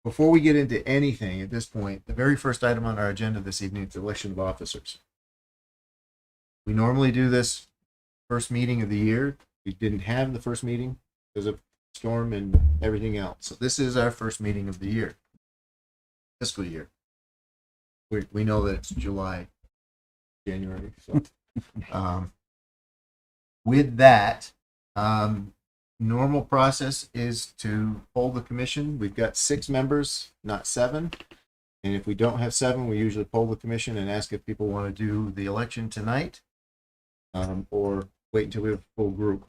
Before we get into anything at this point, the very first item on our agenda this evening is the election of officers. We normally do this first meeting of the year. We didn't have the first meeting because of storm and everything else. So this is our first meeting of the year, fiscal year. We know that it's July, January. So with that, normal process is to poll the commission. We've got 6 members, not 7. And if we don't have 7, we usually poll the commission and ask if people want to do the election tonight, or wait until we have a full group.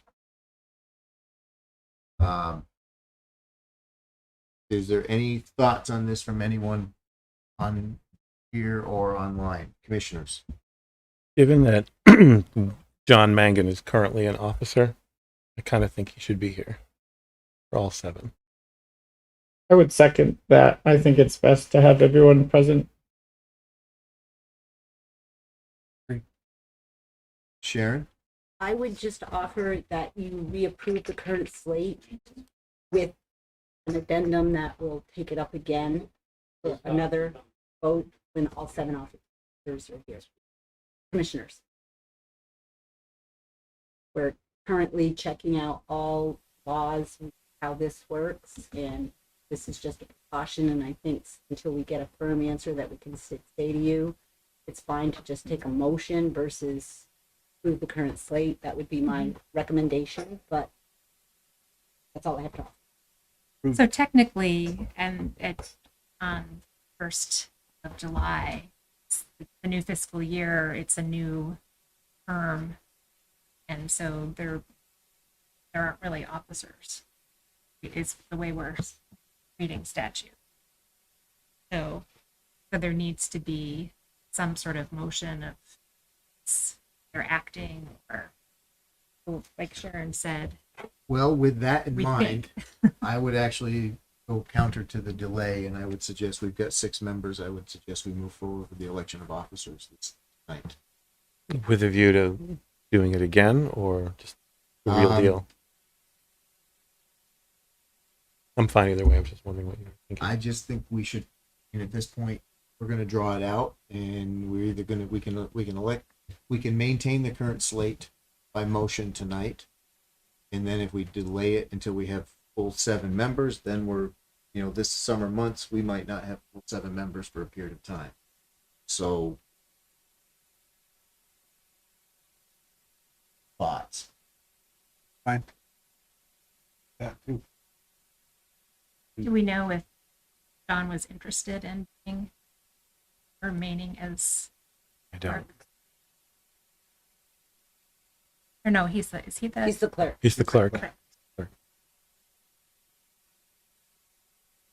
Is there any thoughts on this from anyone on here or online? Commissioners? Given that John Mangan is currently an officer, I kind of think he should be here for all 7. I would second that. I think it's best to have everyone present. Sharon? I would just offer that you reapprove the current slate with an addendum that will take it up again for another vote when all 7 officers are here. Commissioners. We're currently checking out all laws and how this works, and this is just a precaution, and I think until we get a firm answer that we can say to you, it's fine to just take a motion versus approve the current slate. That would be my recommendation, but that's all I have to offer. So technically, and it's on 1st of July, it's the new fiscal year, it's a new term, and so there aren't really officers. It is the way we're reading statute. So there needs to be some sort of motion of they're acting, or like Sharon said. Well, with that in We mind, I would actually go counter to the delay, and I would suggest we've got 6 members. I would suggest we move forward with the election of officers this night. With a view to doing it again, or just the real deal? I'm fine either way. I'm just wondering what you're thinking. I just think we should, and at this point, we're going to draw it out, and we're either going to we can maintain the current slate by motion tonight, and then if we delay it until we have full 7 members, then we're, this summer months we might not have full 7 members for a period of time. So, thoughts? Fine. That too. Do we know if John was interested in remaining as I don't. clerk? Or no, is he the? He's the clerk. He's the clerk. Correct.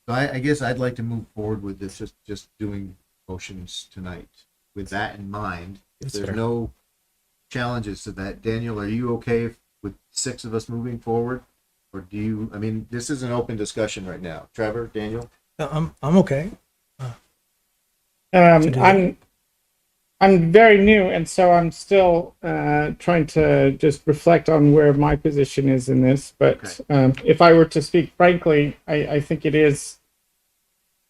So I guess I'd like to move forward with this, just doing motions tonight. With that in mind, if That's there's fair. no challenges to that, Daniel, are you okay with 6 of us moving forward? Or do you, this is an open discussion right now. Trevor, Daniel? I'm okay. I'm very new, and so I'm still trying to just reflect on where my position is in this. But if I were to speak frankly, I think it is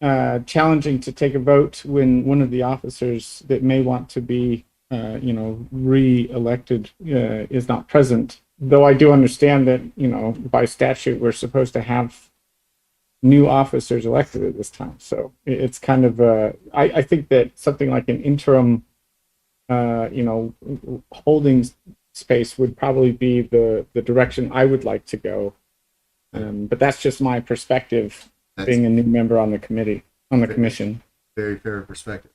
challenging to take a vote when one of the officers that may want to be, re-elected is not present. Though I do understand that, by statute, we're supposed to have new officers elected at this time. So it's kind of, I think that something like an interim, holding space would probably be the direction I would like to go. But that's just my perspective, being a new member on the commission. Very fair perspective.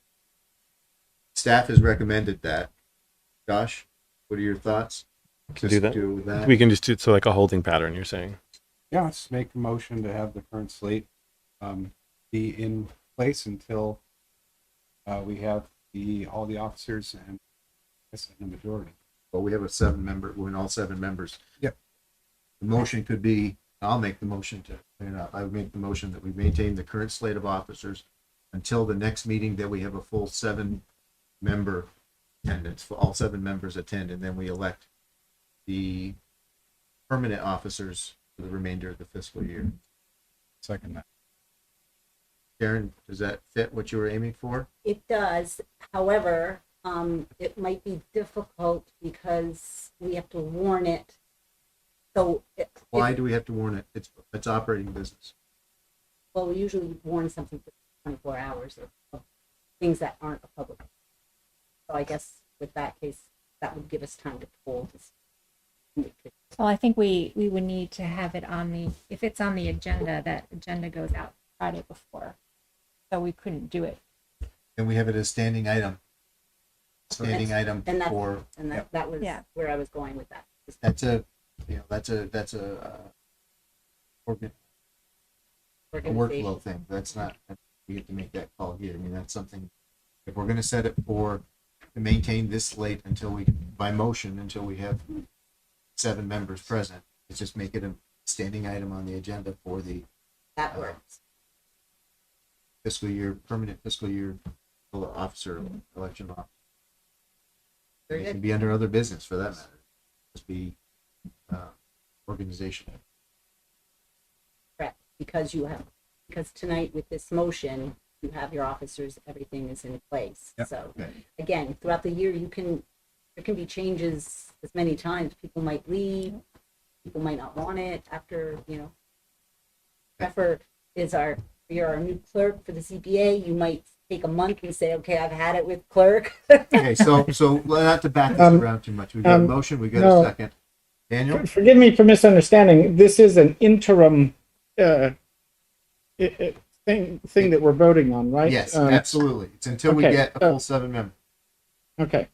Staff has recommended that. Josh, what are your thoughts? Can do that. Do that. We can just do it so like a holding pattern, you're saying? Yeah, let's make a motion to have the current slate be in place until we have all the officers and the majority. Well, we have a 7 member, when all 7 members. Yep. The motion could be, I'll make the motion I would make the motion that we maintain the current slate of officers until the next meeting, that we have a full 7 member attendance, all 7 members attend, and then we elect the permanent officers for the remainder of the fiscal year. Second that. Karen, does that fit what you were aiming for? It does. However, it might be difficult because we have to warn it. So, Why do we have to warn it? It's operating business. well, we usually warn something for 24 hours of things that aren't a public. So I guess with that case, that would give us time to pull this. Well, I think we would need to have it on the, if it's on the agenda, that agenda goes out Friday before. So we couldn't do it. And we have it as standing item. Standing item And that, for, and that, yep. that was Yeah. where I was going with that. That's a workflow thing. That's not, we get to make that call here. I mean, that's something, if we're gonna set it for, to maintain this late until we, by motion, until we have 7 members present, let's just make it a standing item on the agenda for the That works. permanent fiscal year officer election law. Very It good. can be under other business for that matter. Just be organization. Correct. Because tonight with this motion, you have your officers, everything is in place. Yep. So Okay. again, throughout the year, there can be changes as many times. People might leave, people might not want it after, Pfeffer you're our new clerk for the CPA. You might take a month and say, okay, I've had it with clerk. Okay, so not to back this around too much. We got a motion, we got no. a second. Daniel? Forgive me for misunderstanding. This is an interim thing that we're voting on, right? Yes, absolutely. It's until we okay, get a full 7 members. Okay.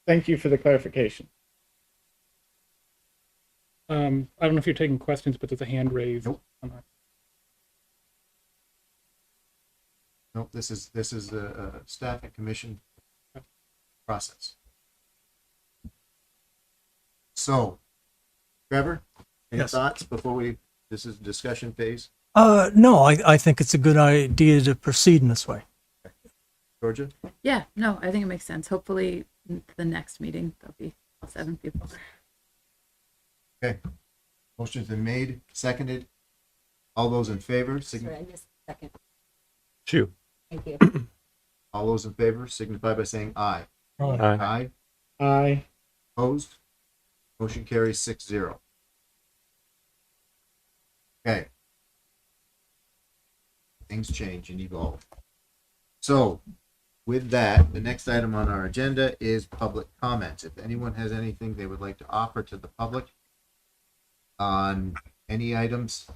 Thank you for the clarification. I don't know if you're taking questions, but there's a hand raised. Nope. Nope, this is a staff and commission process. So, Trevor, any Yes. thoughts before this is discussion phase? No, I think it's a good idea to proceed in this way. Georgia? Yeah, no, I think it makes sense. Hopefully, the next meeting there'll be all 7 people. Okay. Motion's been made, seconded. All those in favor, Sorry, I missed a second. Shoot. Thank you. all those in favor signify by saying aye. Aye. Aye. Opposed? Motion carries 6-0. Okay. Things change and evolve. So, with that, the next item on our agenda is public comments. If anyone has anything they would like to offer to the public on any items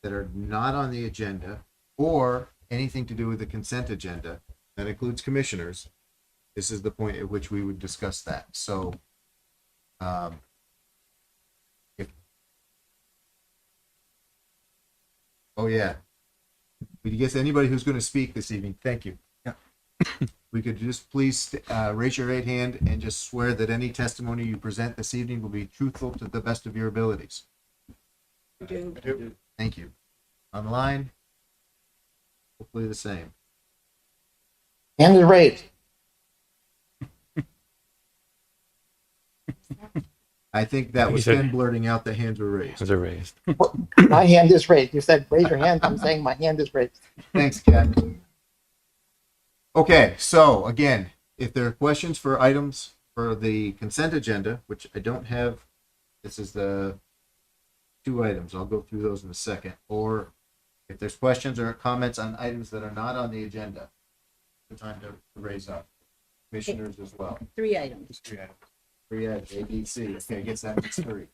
that are not on the agenda or anything to do with the consent agenda, that includes commissioners, this is the point at which we would discuss that. So, oh yeah, we guess anybody who's going to speak this evening, thank you. Yeah. We could just please raise your right hand and just swear that any testimony you present this evening will be truthful to the best of your abilities. Thank you. Online, hopefully the same. Hand is raised. I think that was He said- Ken blurting out that hands were raised. Hands are raised. My hand is raised. You said raise your hand. I'm saying my hand is raised. Thanks, Ken. Okay, so again, if there are questions for items for the consent agenda, which I don't have, this is the 2 items. I'll go through those in a second. Or if there's questions or comments on items that are not on the agenda, the time to raise up. Commissioners as well. 3 items. 3 items, A, B, C. Okay, I guess that makes 3.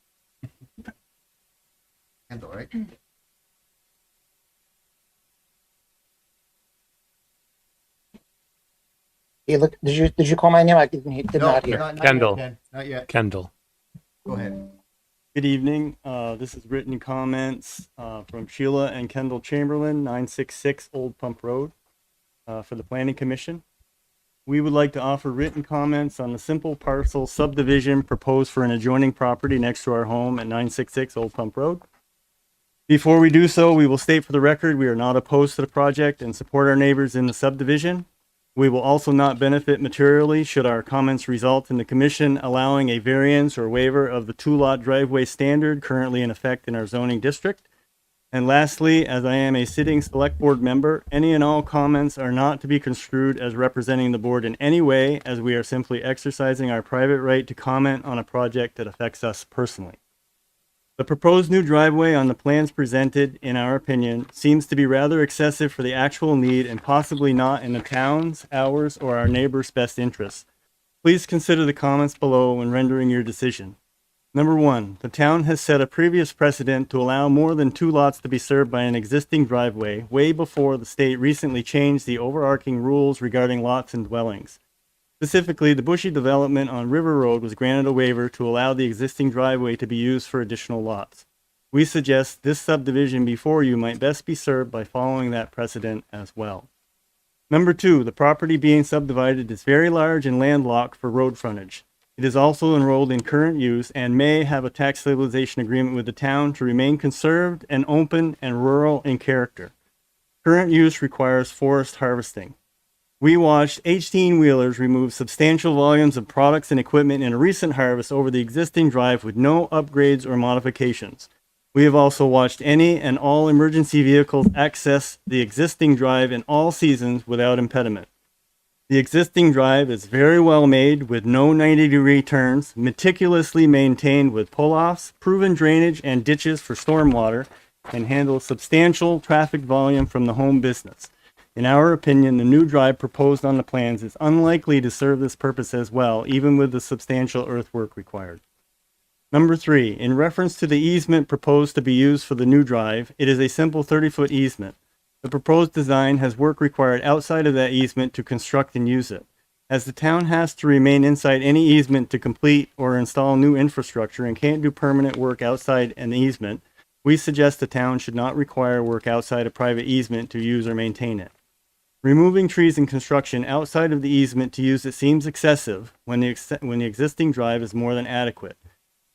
Kendall, right? Hey, look, did you call my name? I did not hear. Not Kendall. yet, Ken. Not yet. Kendall. Go ahead. Good evening. This is written comments from Sheila and Kendall Chamberlain, 966 Old Pump Road, for the Planning Commission. We would like to offer written comments on the simple parcel subdivision proposed for an adjoining property next to our home at 966 Old Pump Road. Before we do so, we will state for the record we are not opposed to the project and support our neighbors in the subdivision. We will also not benefit materially should our comments result in the commission allowing a variance or waiver of the 2-lot driveway standard currently in effect in our zoning district. And lastly, as I am a sitting select board member, any and all comments are not to be construed as representing the board in any way, as we are simply exercising our private right to comment on a project that affects us personally. The proposed new driveway on the plans presented, in our opinion, seems to be rather excessive for the actual need and possibly not in the town's, ours, or our neighbors' best interests. Please consider the comments below when rendering your decision. Number 1, the town has set a previous precedent to allow more than 2 lots to be served by an existing driveway way before the state recently changed the overarching rules regarding lots and dwellings. Specifically, the Bushy development on River Road was granted a waiver to allow the existing driveway to be used for additional lots. We suggest this subdivision before you might best be served by following that precedent as well. Number 2, the property being subdivided is very large and landlocked for road frontage. It is also enrolled in current use and may have a tax stabilization agreement with the town to remain conserved and open and rural in character. Current use requires forest harvesting. We watched 18-wheelers remove substantial volumes of products and equipment in a recent harvest over the existing drive with no upgrades or modifications. We have also watched any and all emergency vehicles access the existing drive in all seasons without impediment. The existing drive is very well made with no 90-degree turns, meticulously maintained with pull-offs, proven drainage and ditches for stormwater, and handles substantial traffic volume from the home business. In our opinion, the new drive proposed on the plans is unlikely to serve this purpose as well, even with the substantial earthwork required. Number 3, in reference to the easement proposed to be used for the new drive, it is a simple 30-foot easement. The proposed design has work required outside of that easement to construct and use it. As the town has to remain inside any easement to complete or install new infrastructure and can't do permanent work outside an easement, we suggest the town should not require work outside a private easement to use or maintain it. Removing trees and construction outside of the easement to use it seems excessive when the existing drive is more than adequate.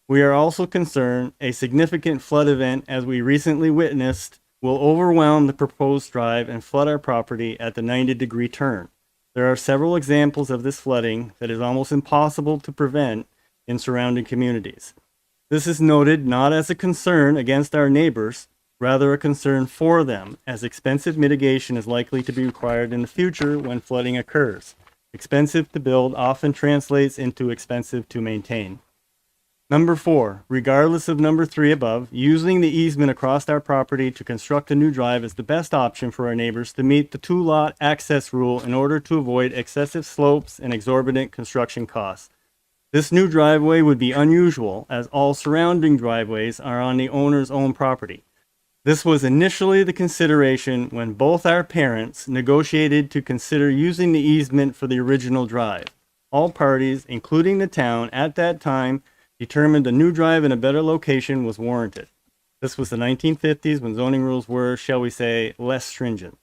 We are also concerned a significant flood event, as we recently witnessed, will overwhelm the proposed drive and flood our property at the 90-degree turn. There are several examples of this flooding that is almost impossible to prevent in surrounding communities. This is noted not as a concern against our neighbors, rather a concern for them, as expensive mitigation is likely to be required in the future when flooding occurs. Expensive to build often translates into expensive to maintain. Number 4, regardless of number 3 above, using the easement across our property to construct a new drive is the best option for our neighbors to meet the 2-lot access rule in order to avoid excessive slopes and exorbitant construction costs. This new driveway would be unusual, as all surrounding driveways are on the owner's own property. This was initially the consideration when both our parents negotiated to consider using the easement for the original drive. All parties, including the town, at that time, determined the new drive in a better location was warranted. This was the 1950s when zoning rules were, shall we say, less stringent.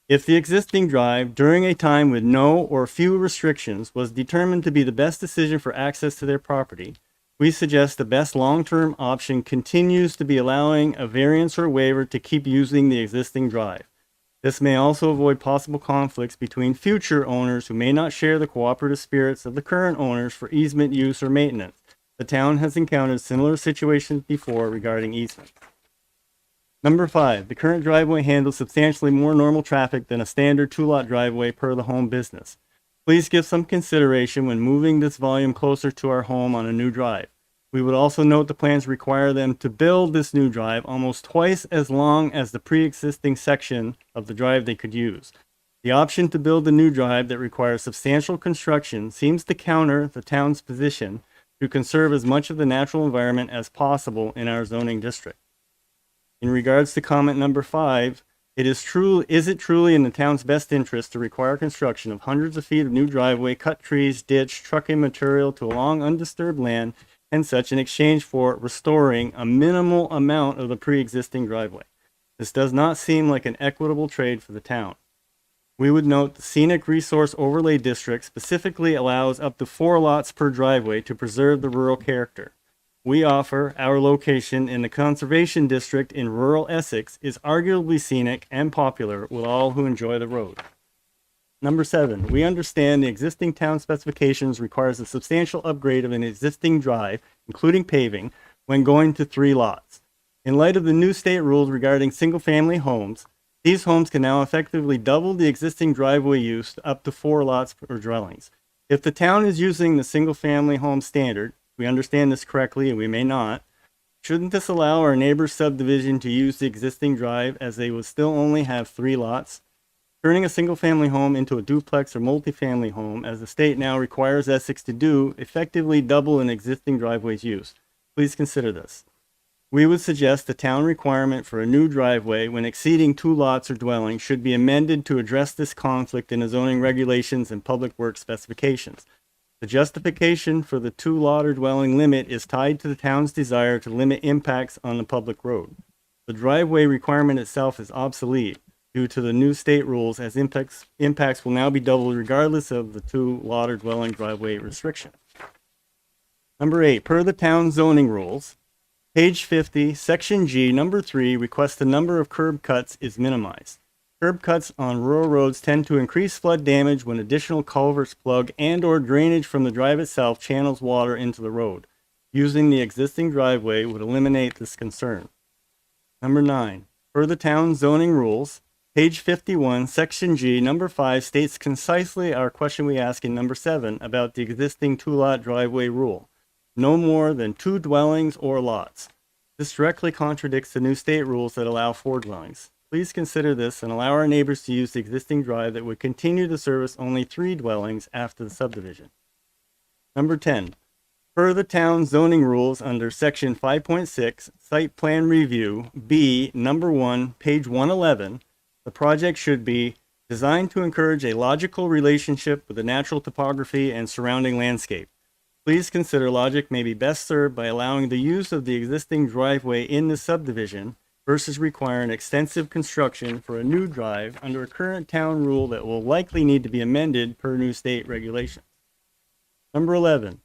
If the existing drive, during a time with no or few restrictions, was determined to be the best decision for access to their property, we suggest the best long-term option continues to be allowing a variance or waiver to keep using the existing drive. This may also avoid possible conflicts between future owners who may not share the cooperative spirits of the current owners for easement use or maintenance. The town has encountered similar situations before regarding easement. Number 5, the current driveway handles substantially more normal traffic than a standard 2-lot driveway per the home business. Please give some consideration when moving this volume closer to our home on a new drive. We would also note the plans require them to build this new drive almost twice as long as the pre-existing section of the drive they could use. The option to build a new drive that requires substantial construction seems to counter the town's position to conserve as much of the natural environment as possible in our zoning district. In regards to comment number 5, is it truly in the town's best interest to require construction of hundreds of feet of new driveway, cut trees, ditch, trucking material to along undisturbed land, and such in exchange for restoring a minimal amount of the pre-existing driveway? This does not seem like an equitable trade for the town. We would note the Scenic Resource Overlay District specifically allows up to 4 lots per driveway to preserve the rural character. We offer our location in the Conservation District in rural Essex is arguably scenic and popular with all who enjoy the road. Number 7, we understand the existing town specifications requires a substantial upgrade of an existing drive, including paving, when going to 3 lots. In light of the new state rules regarding single-family homes, these homes can now effectively double the existing driveway use to up to 4 lots per dwellings. If the town is using the single-family home standard, we understand this correctly and we may not, shouldn't this allow our neighbor's subdivision to use the existing drive as they would still only have 3 lots? Turning a single-family home into a duplex or multifamily home, as the state now requires Essex to do, effectively double an existing driveway's use. Please consider this. We would suggest the town requirement for a new driveway when exceeding 2 lots or dwellings should be amended to address this conflict in the zoning regulations and public works specifications. The justification for the 2 lot or dwelling limit is tied to the town's desire to limit impacts on the public road. The driveway requirement itself is obsolete due to the new state rules, as impacts will now be doubled regardless of the 2 lot or dwelling driveway restriction. Number 8, per the town zoning rules, page 50, section G, number 3, requests the number of curb cuts is minimized. Curb cuts on rural roads tend to increase flood damage when additional culverts plug and/or drainage from the drive itself channels water into the road. Using the existing driveway would eliminate this concern. Number 9, per the town zoning rules, page 51, section G, number 5 states concisely our question we ask in number 7 about the existing 2-lot driveway rule. No more than 2 dwellings or lots. This directly contradicts the new state rules that allow 4 dwellings. Please consider this and allow our neighbors to use the existing drive that would continue to service only 3 dwellings after the subdivision. Number 10. Per the town zoning rules under section 5.6, site plan review, B, number 1, page 111, the project should be designed to encourage a logical relationship with the natural topography and surrounding landscape. Please consider logic may be best served by allowing the use of the existing driveway in the subdivision versus requiring extensive construction for a new drive under a current town rule that will likely need to be amended per new state regulations. Number 11,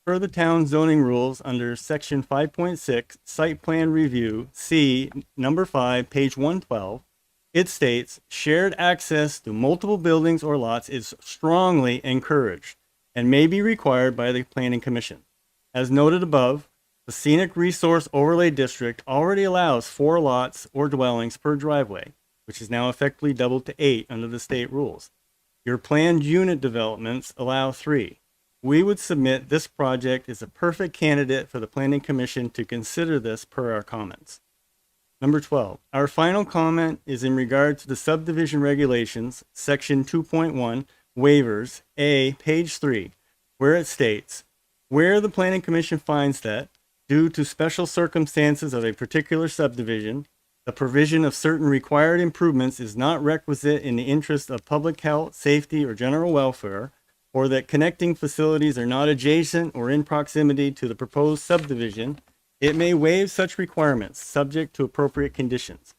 per the town zoning rules under section 5.6, site plan review, C, number 5, page 112, it states, shared access to multiple buildings or lots is strongly encouraged and may be required by the Planning Commission. As noted above, the Scenic Resource Overlay District already allows 4 lots or dwellings per driveway, which is now effectively doubled to 8 under the state rules. Your planned unit developments allow 3. We would submit this project is a perfect candidate for the Planning Commission to consider this per our comments. Number 12, our final comment is in regard to the subdivision regulations, section 2.1, waivers, A, page 3, where it states, where the Planning Commission finds that, due to special circumstances of a particular subdivision, the provision of certain required improvements is not requisite in the interest of public health, safety, or general welfare, or that connecting facilities are not adjacent or in proximity to the proposed subdivision, it may waive such requirements subject to appropriate conditions.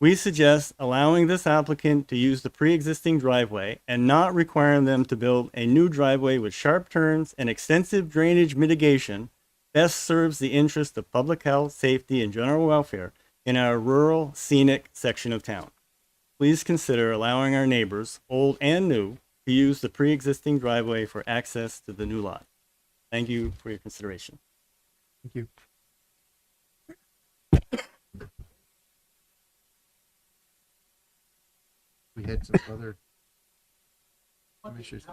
We suggest allowing this applicant to use the pre-existing driveway and not requiring them to build a new driveway with sharp turns and extensive drainage mitigation best serves the interest of public health, safety, and general welfare in our rural, scenic section of town. Please consider allowing our neighbors, old and new, to use the pre-existing driveway for access to the new lot. Thank you for your consideration. Thank you. We had some other commissioners.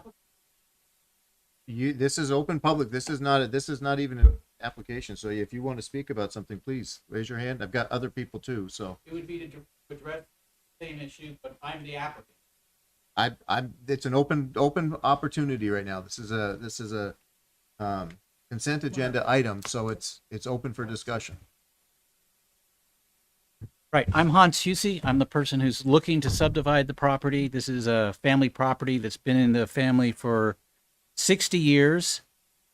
This is open public. This is not even an application. So if you want to speak about something, please raise your hand. I've got other people too. So it would be to address the same issue, but I'm the applicant. It's an open opportunity right now. This is a consent agenda item, so it's open for discussion. Right. I'm Hans Husey. I'm the person who's looking to subdivide the property. This is a family property that's been in the family for 60 years.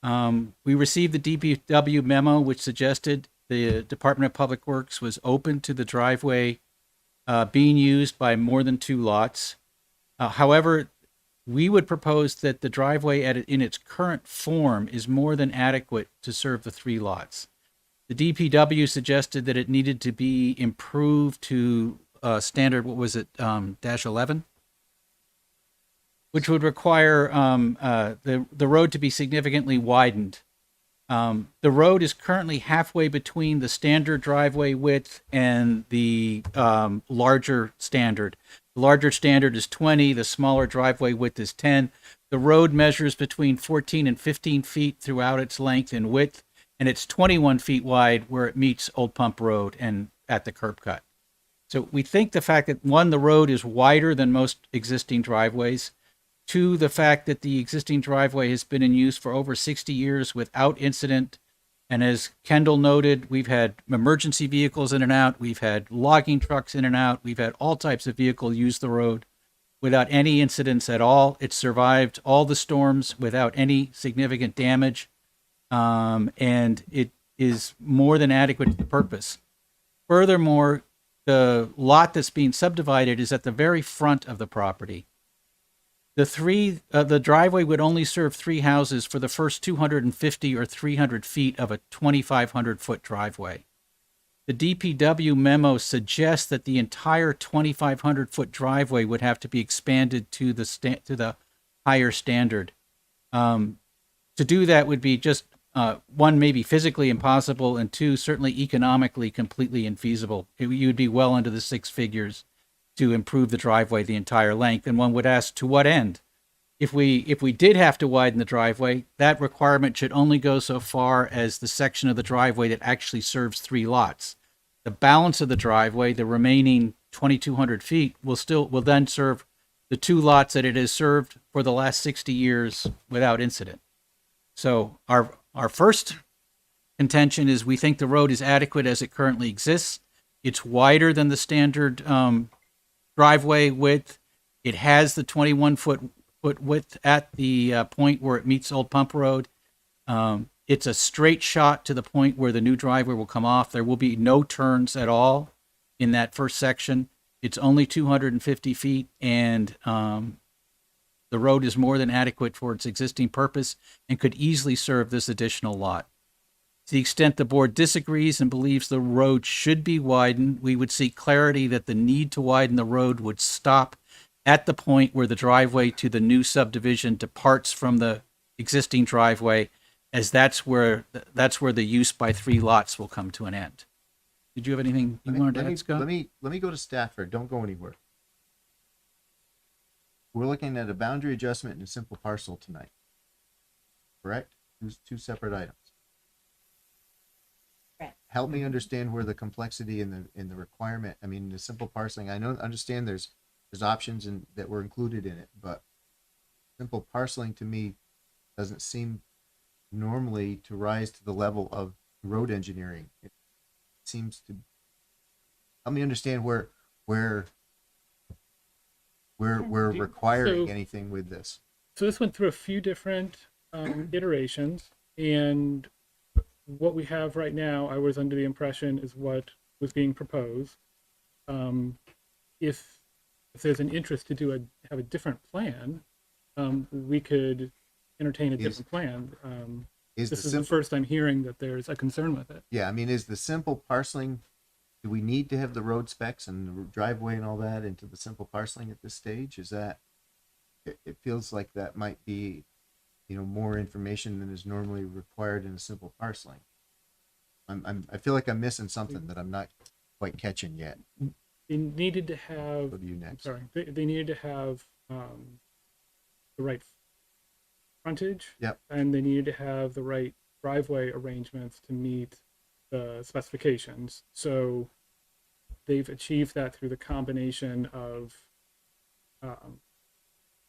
We received the DPW memo, which suggested the Department of Public Works was open to the driveway being used by more than 2 lots. However, we would propose that the driveway in its current form is more than adequate to serve the 3 lots. The DPW suggested that it needed to be improved to standard, what was it, -11? Which would require the road to be significantly widened. The road is currently halfway between the standard driveway width and the larger standard. The larger standard is 20, the smaller driveway width is 10. The road measures between 14 and 15 feet throughout its length and width, and it's 21 feet wide where it meets Old Pump Road and at the curb cut. So we think the fact that, one, the road is wider than most existing driveways. Two, the fact that the existing driveway has been in use for over 60 years without incident. And as Kendall noted, we've had emergency vehicles in and out. We've had logging trucks in and out. We've had all types of vehicles use the road without any incidents at all. It survived all the storms without any significant damage. And it is more than adequate to the purpose. Furthermore, the lot that's being subdivided is at the very front of the property. The driveway would only serve 3 houses for the first 250 or 300 feet of a 2,500 foot driveway. The DPW memo suggests that the entire 2,500 foot driveway would have to be expanded to the higher standard. To do that would be just one, maybe physically impossible, and two, certainly economically completely infeasible. You would be well into the 6 figures to improve the driveway the entire length. And one would ask, to what end? If we did have to widen the driveway, that requirement should only go so far as the section of the driveway that actually serves 3 lots. The balance of the driveway, the remaining 2,200 feet, will then serve the 2 lots that it has served for the last 60 years without incident. So our first contention is we think the road is adequate as it currently exists. It's wider than the standard driveway width. It has the 21 foot width at the point where it meets Old Pump Road. It's a straight shot to the point where the new driveway will come off. There will be no turns at all in that first section. It's only 250 feet, and the road is more than adequate for its existing purpose and could easily serve this additional lot. To the extent the board disagrees and believes the road should be widened, we would seek clarity that the need to widen the road would stop at the point where the driveway to the new subdivision departs from the existing driveway, as that's where the use by 3 lots will come to an end. Did you have anything you wanted to add, Scott? Let me go to Stafford. Don't go anywhere. We're looking at a boundary adjustment and a simple parcel tonight. Correct? 2 separate items. Help me understand where the complexity in the requirement. I mean, the simple parceling. I understand there's options that were included in it, but simple parceling to me doesn't seem normally to rise to the level of road engineering. It seems to help me understand where we're requiring anything with this. So this went through a few different iterations, and what we have right now, I was under the impression, is what was being proposed. If there's an interest to have a different plan, we could entertain a different plan. This is the first I'm hearing that there's a concern with it. Yeah, I mean, is the simple parceling, do we need to have the road specs and the driveway and all that into the simple parceling at this stage? Is that, it feels like that might be, more information than is normally required in a simple parceling. I feel like I'm missing something that I'm not quite catching yet. They needed to have, Go to you next. sorry, they needed to have the right frontage. Yep. And they needed to have the right driveway arrangements to meet the specifications. So they've achieved that through the combination of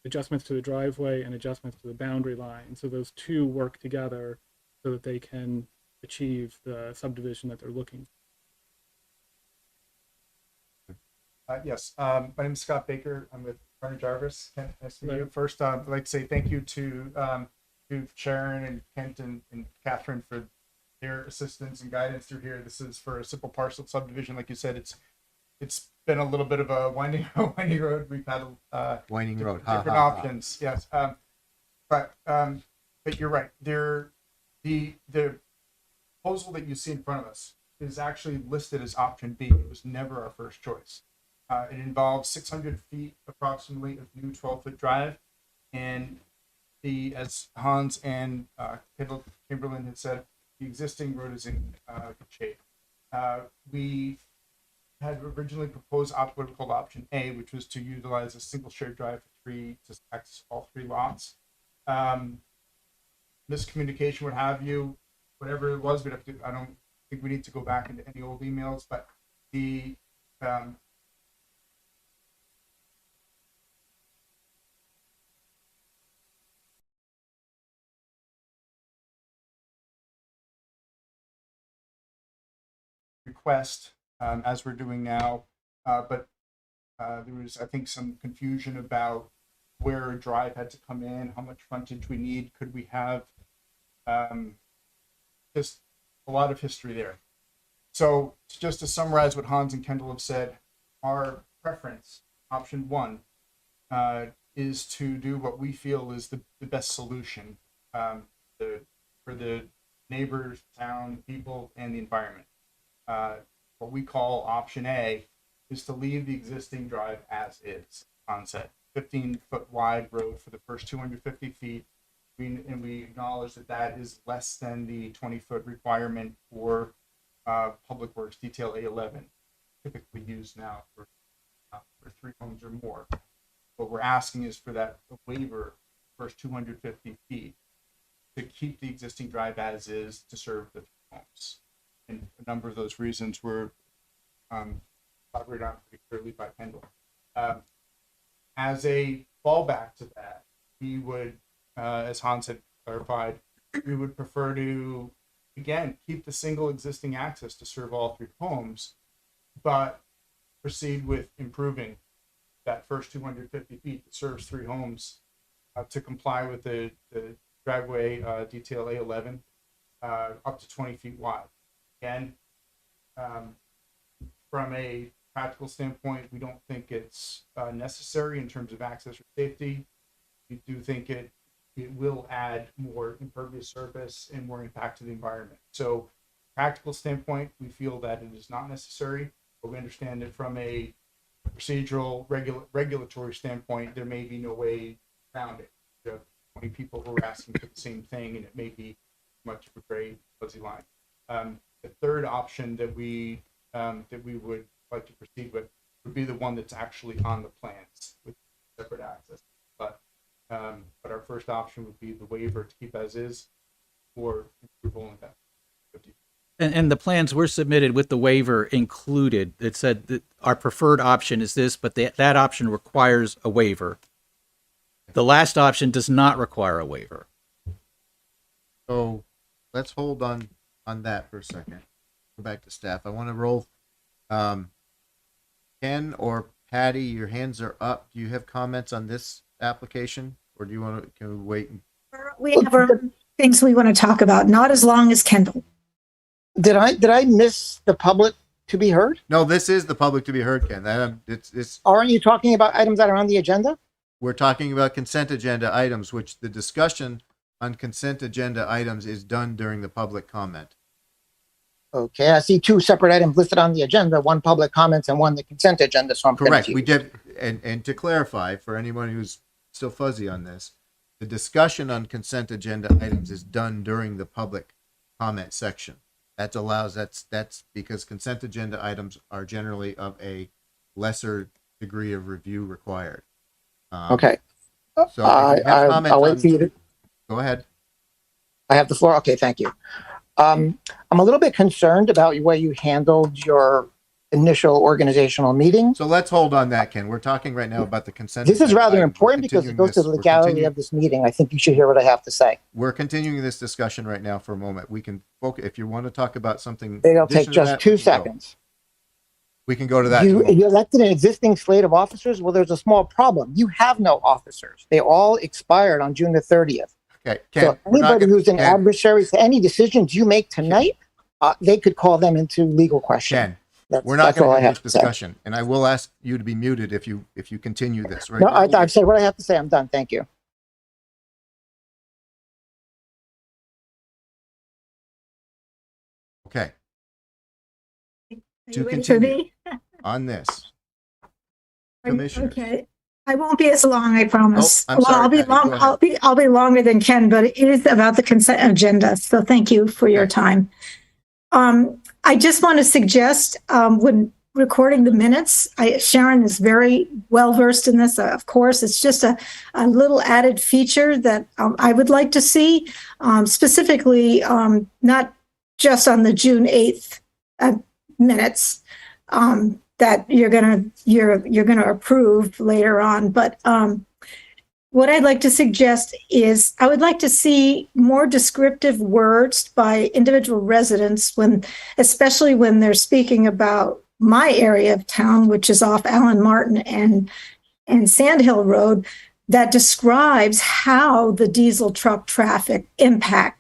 adjustments to the driveway and adjustments to the boundary line. So those two work together so that they can achieve the subdivision that they're looking for. Yes, my name is Scott Baker. I'm with Turner Jarvis. Kent, nice to meet you. First, I'd like to say thank you to Sharon and Kent and Catherine for their assistance and guidance through here. This is for a simple parcel subdivision. Like you said, it's been a little bit of a winding road. We've had Winding road. different options. Yes, but you're right. The proposal that you see in front of us is actually listed as option B. It was never our first choice. It involves 600 feet approximately of new 12-foot drive, and as Hans and Kendall Chamberlain had said, the existing road is in good shape. We had originally proposed what we called option A, which was to utilize a single shared drive to access all 3 lots. Miscommunication, what have you, whatever it was, I don't think we need to go back into any old emails, but the request, as we're doing now, but there was, I think, some confusion about where a drive had to come in, how much frontage we need, could we have, just a lot of history there. So just to summarize what Hans and Kendall have said, our preference, option 1, is to do what we feel is the best solution for the neighbors, town, people, and the environment. What we call option A is to leave the existing drive as is. Hans said, 15-foot wide road for the first 250 feet. And we acknowledge that that is less than the 20-foot requirement for Public Works Detail A11, typically used now for 3 homes or more. What we're asking is for that waiver, first 250 feet, to keep the existing drive as is to serve the 3 homes. And a number of those reasons were elaborated on pretty clearly by Kendall. As a fallback to that, we would, as Hans had clarified, we would prefer to, again, keep the single existing access to serve all 3 homes, but proceed with improving that first 250 feet that serves 3 homes to comply with the driveway detail A11 up to 20 feet wide. Again, from a practical standpoint, we don't think it's necessary in terms of access or safety. We do think it will add more impervious surface and more impact to the environment. So, practical standpoint, we feel that it is not necessary, but we understand that from a procedural regulatory standpoint, there may be no way around it. There are 20 people who are asking for the same thing, and it may be much of a gray fuzzy line. The third option that we would like to proceed with would be the one that's actually on the plans with separate access. But our first option would be the waiver to keep as is, or approval in that 50. And the plans were submitted with the waiver included. It said that our preferred option is this, but that option requires a waiver. The last option does not require a waiver. So let's hold on that for a second. Go back to staff. I want to roll. Ken or Patty, your hands are up. Do you have comments on this application, or do you want to? Can we wait? We have our things we want to talk about. Not as long as Kendall. Did I miss the public to be heard? No, this is the public to be heard, Ken. It's. Aren't you talking about items that are on the agenda? We're talking about consent agenda items, which the discussion on consent agenda items is done during the public comment. Okay, I see 2 separate items listed on the agenda, 1 public comments and 1 the consent agenda, so I'm correct. confused. We did, and to clarify for anyone who's still fuzzy on this, the discussion on consent agenda items is done during the public comment section. That's because consent agenda items are generally of a lesser degree of review required. Okay. So I'll wait for you to. Go ahead. I have the floor. Okay, thank you. I'm a little bit concerned about the way you handled your initial organizational meeting. So let's hold on that, Ken. We're talking right now about the consent. This is rather important because it goes to the legality of this meeting. I think you should hear what I have to say. We're continuing this discussion right now for a moment. We can focus if you want to talk about something. It'll take just 2 seconds. We can go to that. You elected an existing slate of officers. Well, there's a small problem. You have no officers. They all expired on June the 30th. Okay. Ken, so anybody who's an adversary to any decisions you make tonight, they could call them into legal question. Ken, we're not going to have this discussion, and I will ask you to be muted if you continue this. Right? No, I've said what I have to say. I'm done. Thank you. Okay. Are To you ready for continue me? on this, Commissioners. Okay. I won't be as long, I promise. Oh, I'm sorry, I'll be Patty, long. go ahead. I'll be longer than Ken, but it is about the consent agenda. So thank you for your Okay. time. I just want to suggest when recording the minutes, Sharon is very well versed in this. Of course, it's just a little added feature that I would like to see, specifically not just on the June 8th minutes. That you're gonna approve later on. But what I'd like to suggest is I would like to see more descriptive words by individual residents especially when they're speaking about my area of town, which is off Allen Martin and Sand Hill Road, that describes how the diesel truck traffic impacts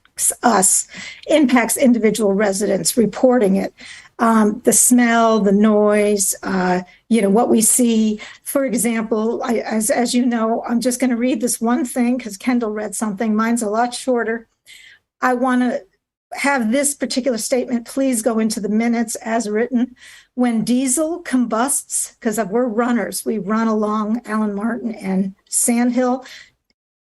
individual residents reporting it. The smell, the noise, what we see. For example, as you know, I'm just going to read this one thing because Kendall read something. Mine's a lot shorter. I want to have this particular statement please go into the minutes as written. When diesel combusts, because we're runners, we run along Allen Martin and Sand Hill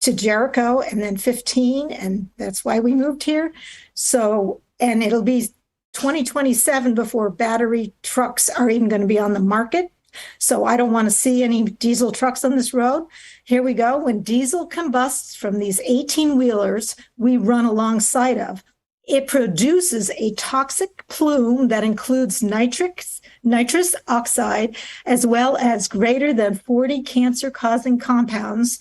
to Jericho and then 15, and that's why we moved here. So, and it'll be 2027 before battery trucks are even going to be on the market. So I don't want to see any diesel trucks on this road. Here we go. When diesel combusts from these 18-wheelers we run alongside of, it produces a toxic plume that includes nitrous oxide, as well as greater than 40 cancer-causing compounds.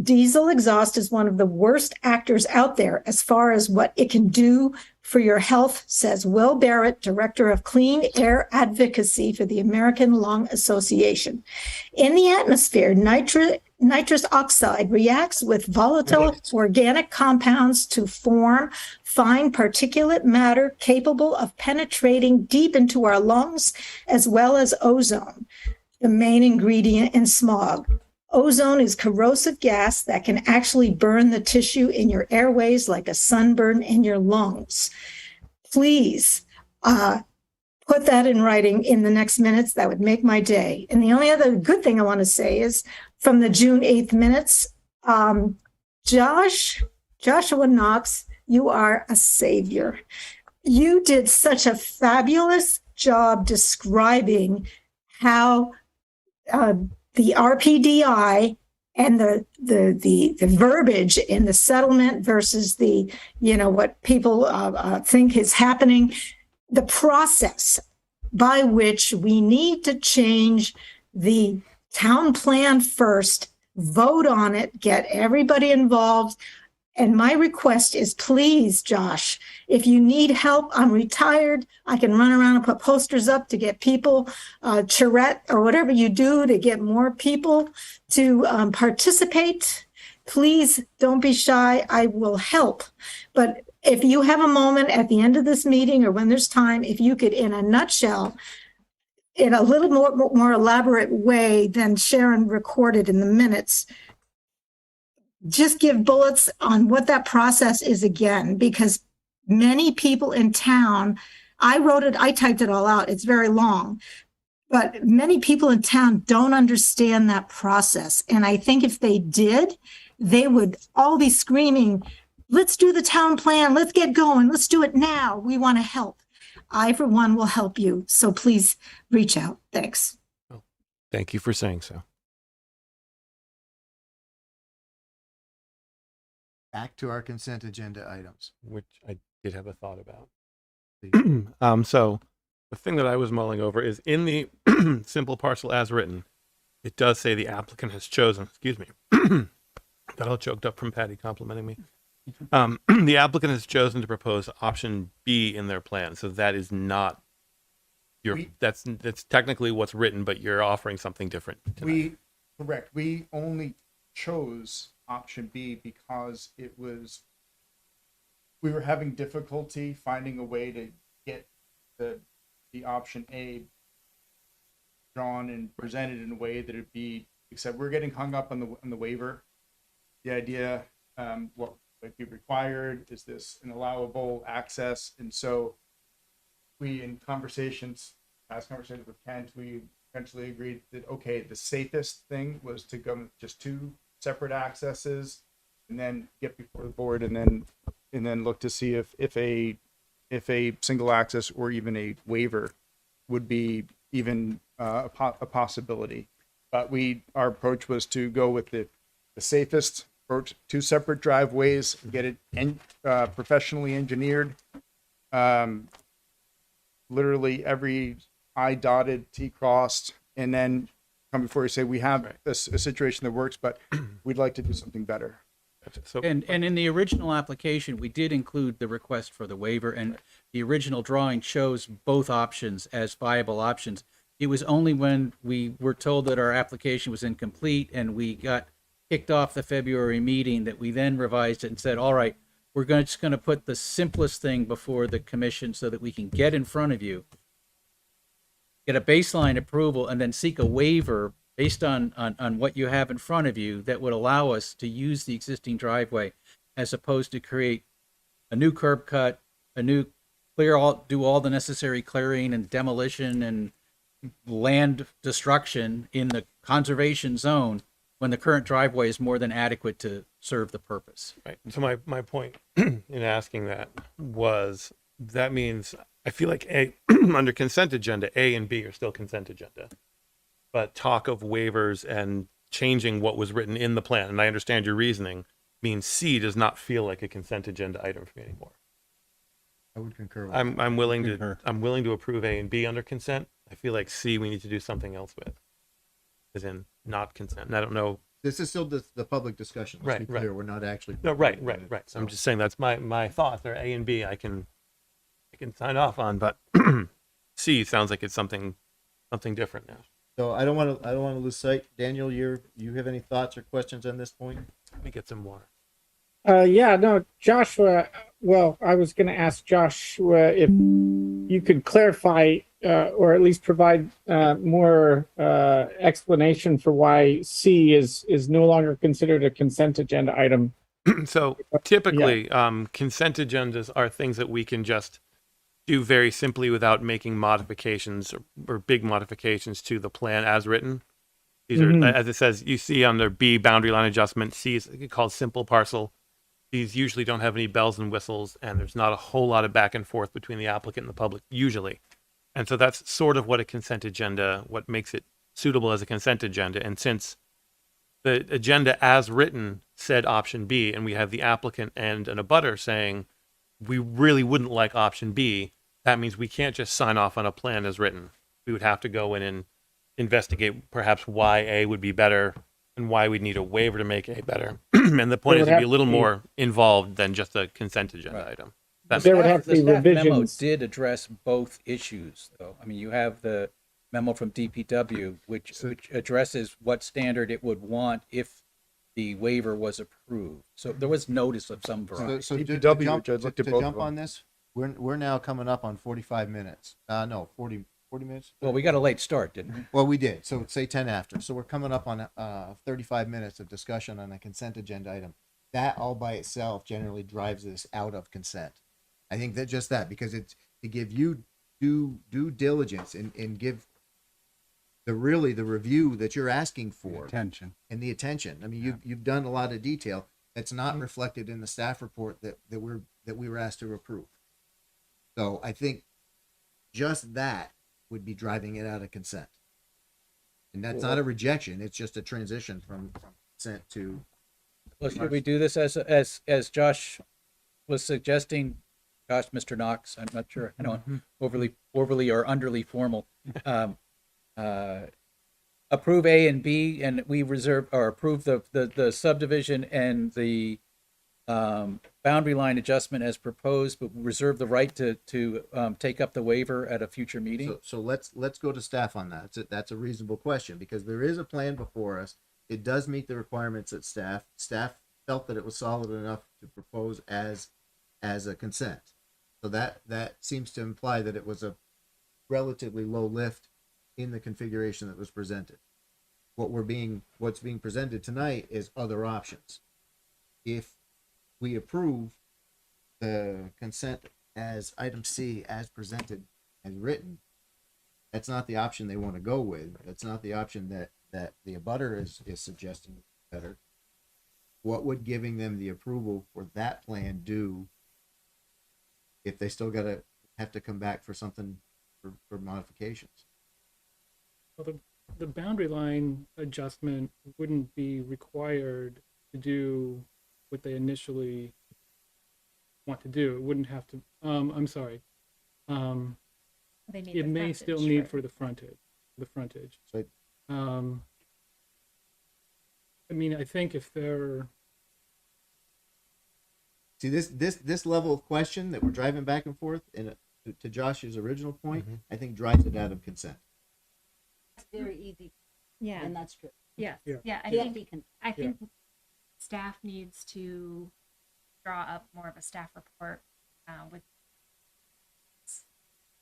Diesel exhaust is one of the worst actors out there as far as what it can do for your health, says Will Barrett, Director of Clean Air Advocacy for the American Lung Association. In the atmosphere, nitrous oxide reacts with volatile organic compounds to form fine particulate matter capable of penetrating deep into our lungs, as well as ozone, the main ingredient in smog. Ozone is corrosive gas that can actually burn the tissue in your airways like a sunburn in your lungs. Please put that in writing in the next minutes. That would make my day. And the only other good thing I want to say is from the June 8th minutes, Joshua Knox, you are a savior. You did such a fabulous job describing how the RPDI and the verbiage in the settlement versus the, what people think is happening, the process by which we need to change the town plan first, vote on it, get everybody involved. And my request is, please, Josh, if you need help, I'm retired. I can run around and put posters up to get people, charrette or whatever you do to get more people to participate. Please don't be shy. I will help. But if you have a moment at the end of this meeting or when there's time, if you could, in a nutshell, in a little more elaborate way than Sharon recorded in the minutes, just give bullets on what that process is again, because many people in town, I typed it all out. It's very long, but many people in town don't understand that process. And I think if they did, they would all be screaming, let's do the town plan. Let's get going. Let's do it now. We want to help. I, for one, will help you. So please reach out. Thanks. Thank you for saying so. Back to our consent agenda items. Which I did have a thought about. So the thing that I was mulling over is in the simple parcel as written, it does say the applicant has chosen, excuse me, got all choked up from Patty complimenting me. The applicant has chosen to propose option B in their plan. So that is not that's technically what's written, but you're offering something different tonight. Correct. We only chose option B because we were having difficulty finding a way to get the option A drawn and presented in a way that it'd be, except we're getting hung up on the waiver. The idea, what might be required, is this an allowable access? And so we, in past conversations with Kent, we eventually agreed that, okay, the safest thing was to go just 2 separate accesses and then get before the board and then look to see if a single access or even a waiver would be even a possibility. But our approach was to go with the safest approach, 2 separate driveways, get it professionally engineered. Literally every I dotted, T crossed, and then come before you say, we have a situation that works, but we'd like to do something better. So, And in the original application, we did include the request for the waiver, and the original drawing shows both options as viable options. It was only when we were told that our application was incomplete and we got kicked off the February meeting that we then revised it and said, all right, we're just going to put the simplest thing before the commission so that we can get in front of you, get a baseline approval, and then seek a waiver based on what you have in front of you that would allow us to use the existing driveway, as opposed to create a new curb cut, do all the necessary clearing and demolition and land destruction in the conservation zone when the current driveway is more than adequate to serve the purpose. right. So my point in asking that was, that means I feel like under consent agenda, A and B are still consent agenda, but talk of waivers and changing what was written in the plan, and I understand your reasoning, means C does not feel like a consent agenda item for me anymore. I would concur with I'm willing to approve A and B under consent. I feel like C we need to do something else with, as in not consent. And I don't know. This is still the public discussion. Let's be clear. We're not actually. No, right. So I'm just saying that's my thoughts. Or A and B I can sign off on, but C sounds like it's something different now. So I don't want to lose sight. Daniel, you have any thoughts or questions on this point? Let me get some water. Yeah, no, Joshua. Well, I was going to ask Joshua if you could clarify or at least provide more explanation for why C is no longer considered a consent agenda item. So typically, consent agendas are things that we can just do very simply without making modifications or big modifications to the plan as written. These are, as it says, you see under B, boundary line adjustment. C is called simple parcel. These usually don't have any bells and whistles, and there's not a whole lot of back and forth between the applicant and the public, usually. And so that's sort of what a consent agenda, what makes it suitable as a consent agenda. And since the agenda as written said option B, and we have the applicant and an abutter saying, we really wouldn't like option B, that means we can't just sign off on a plan as written. We would have to go in and investigate perhaps why A would be better and why we'd need a waiver to make A better. And the point is to be a little more involved than just a consent agenda item. There would have to be revisions. Memo did address both issues, though. I mean, you have the memo from DPW, which addresses what standard it would want if the waiver was approved. So there was notice of some variety. So to jump on this, we're now coming up on 45 minutes. No, 40 minutes. Well, we got a late start, didn't we? Well, we did. So say 10 after. So we're coming up on 35 minutes of discussion on a consent agenda item. That all by itself generally drives this out of consent. I think that just that, because it's to give you due diligence and give the review that you're asking for, Attention. and the attention. I mean, you've done a lot of detail that's not reflected in the staff report that we were asked to approve. So I think just that would be driving it out of consent, and that's not a rejection. It's just a transition from consent to. Well, should we do this as Josh was suggesting? Gosh, Mr. Knox, I'm not sure. I don't overly or underly formal. Approve A and B, and we reserve or approve the subdivision and the boundary line adjustment as proposed, but reserve the right to take up the waiver at a future meeting. So let's go to staff on that. That's a reasonable question, because there is a plan before us. It does meet the requirements at staff. Staff felt that it was solid enough to propose as a consent. So that seems to imply that it was a relatively low lift in the configuration that was presented. What's being presented tonight is other options. If we approve the consent as item C as presented, as written, that's not the option they want to go with. That's not the option that the abutter is suggesting better. What would giving them the approval for that plan do if they still have to come back for something for modifications? Well, the boundary line adjustment wouldn't be required to do what they initially want to do. It wouldn't have to, I'm sorry. They need It the may frontage, still need right? for the frontage. So I mean, I think if they're, see this level of question that we're driving back and forth, and to Josh's original point, I think drives it out of consent. It's very easy, Yeah. and that's true. Yeah. Yeah. Yeah. I Yeah. think I think staff needs to draw up more of a staff report with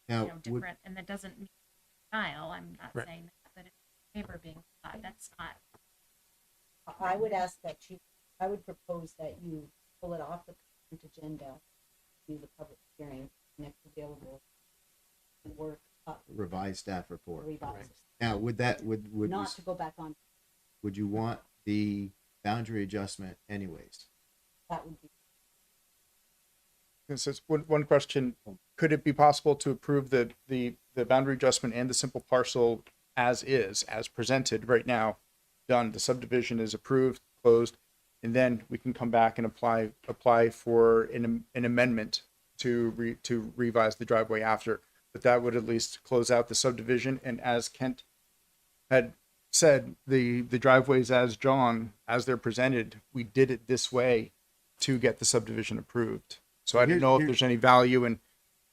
Now, you know, different, and that doesn't mean denial. I'm not Right. saying that, but it's favor being applied. That's not. I would ask that I would propose that you pull it off the consent agenda, do the public hearing, next available, and work up, revised staff report. revise, Now, would not to go back on, would you want the boundary adjustment anyways? that would be. This is one question. Could it be possible to approve the boundary adjustment and the simple parcel as is, as presented right now? Done. The subdivision is approved, closed, and then we can come back and apply for an amendment to revise the driveway after. But that would at least close out the subdivision. And as Kent had said, the driveways as drawn, as they're presented, we did it this way to get the subdivision approved. So I don't know if there's any value in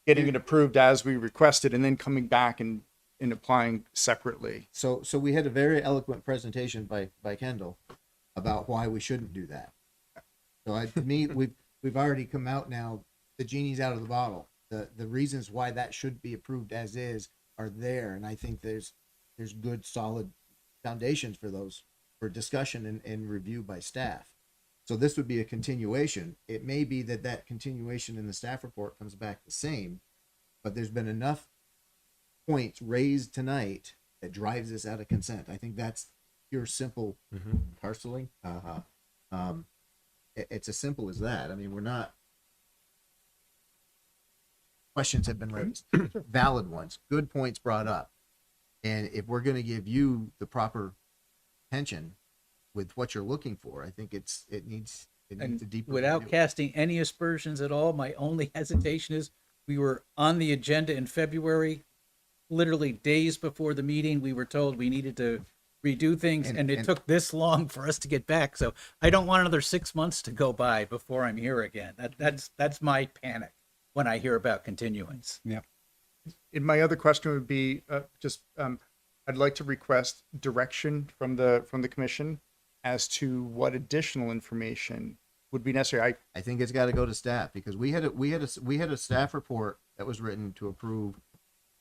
getting it approved as we requested and then coming back and applying separately. So we had a very eloquent presentation by Kendall about why we shouldn't do that. So to me, we've already come out now. The genie's out of the bottle. The reasons why that should be approved as is are there, and I think there's good solid foundations for those for discussion and review by staff. So this would be a continuation. It may be that continuation in the staff report comes back the same, but there's been enough points raised tonight that drives this out of consent. I think that's pure simple parceling. It's as simple as that. I mean, we're not. Questions have been raised, valid ones, good points brought up, and if we're going to give you the proper attention with what you're looking for, I think it needs a deeper Without review. casting any aspersions at all, my only hesitation is we were on the agenda in February, literally days before the meeting. We were told we needed to redo things, and it took this long for us to get back. So I don't want another 6 months to go by before I'm here again. That's my panic when I hear about continuance. Yeah. And my other question would be I'd like to request direction from the commission as to what additional information would be necessary. I think it's got to go to staff because we had a staff report that was written to approve